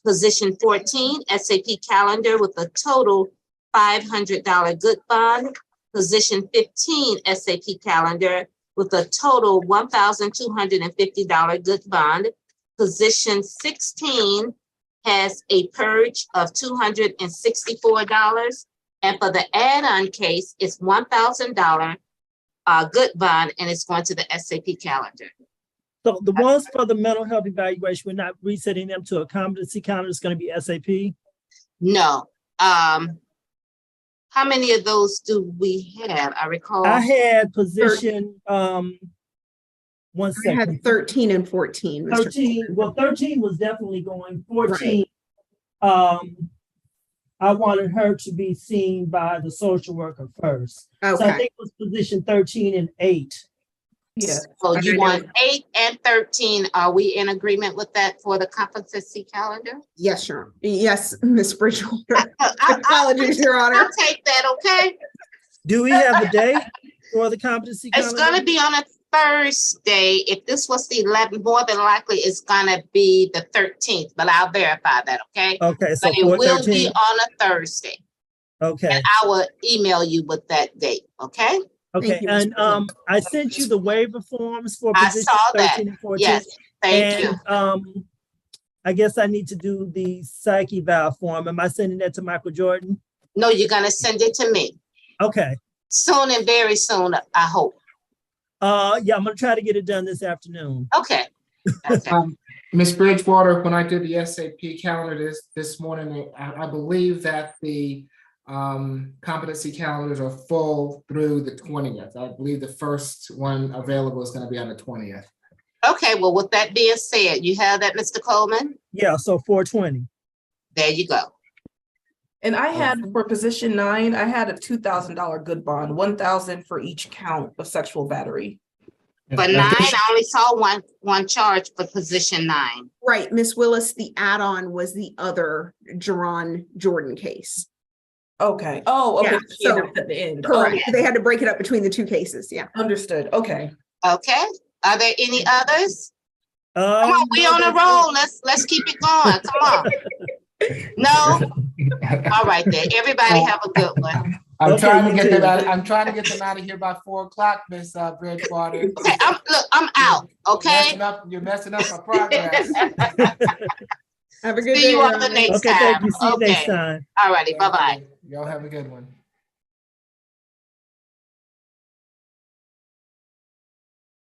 Position 14 SAP calendar with a total $500 good bond. Position 15 SAP calendar with a total $1,250 good bond. Position 16 has a purge of $264. And for the add-on case, it's $1,000 good bond, and it's going to the SAP calendar. So the ones for the mental health evaluation, we're not resetting them to a competency calendar, it's gonna be SAP? No. How many of those do we have? I recall. I had position, one I had second. 13 and 14. Mr. 13, well, 13 was definitely going, 14. I wanted her to be seen by the social worker first. So I Okay. think it was position 13 and 8. Yeah. So I you know. want 8 and 13. Are we in agreement with that for the competency calendar? Yes, Your Yes, Ms. Bridgewater. I'll Apologies, Your Honor. take that, okay? Do we have a date for the competency It's calendar? gonna be on a Thursday. If this was the 11th, more than likely it's gonna be the 13th, but I'll verify that, okay? Okay, so But it will be 4/13. on a Thursday. Okay, And I will email you with that date, okay? okay, you, Ms. and I sent you the waiver forms for I position saw that. 13 and 14. Yes, thank you. And I guess I need to do the psych eval form. Am I sending that to Michael Jordan? No, you're gonna send it to me Okay. soon and very soon, I hope. Yeah, I'm gonna try to get it done this afternoon. Okay. Okay. Ms. Bridgewater, when I did the SAP calendar this morning, I believe that the competency calendars are full through the 20th. I believe the first one available is going to be on the 20th. Okay, well, with that being said, you have that, Mr. Coleman? Yeah, so 4/20. There you go. And I had for position 9, I had a $2,000 good bond, 1,000 for each count of sexual battery. For 9, I only saw one charge for position 9. Right, Miss Willis, the add-on was the other Jerron Jordan case. Okay. Oh, okay. Yeah, So so- at the end. Correct. Oh, They had to break it up between the two cases. Yeah. understood. Okay. Okay, are there any others? Come on, we on a roll. Let's keep it going. Come on. No? All right then. Everybody have a good one. I'm Okay, trying to you get them too. out, I'm trying to get them out of here by 4 o'clock, Miss Bridgewater. Okay, I'm out, okay? You're messing up my progress. Have a good See day, you Your all the Honor. next Okay, thank time. you. See you next Okay, time. all righty, bye-bye. Y'all have a good one.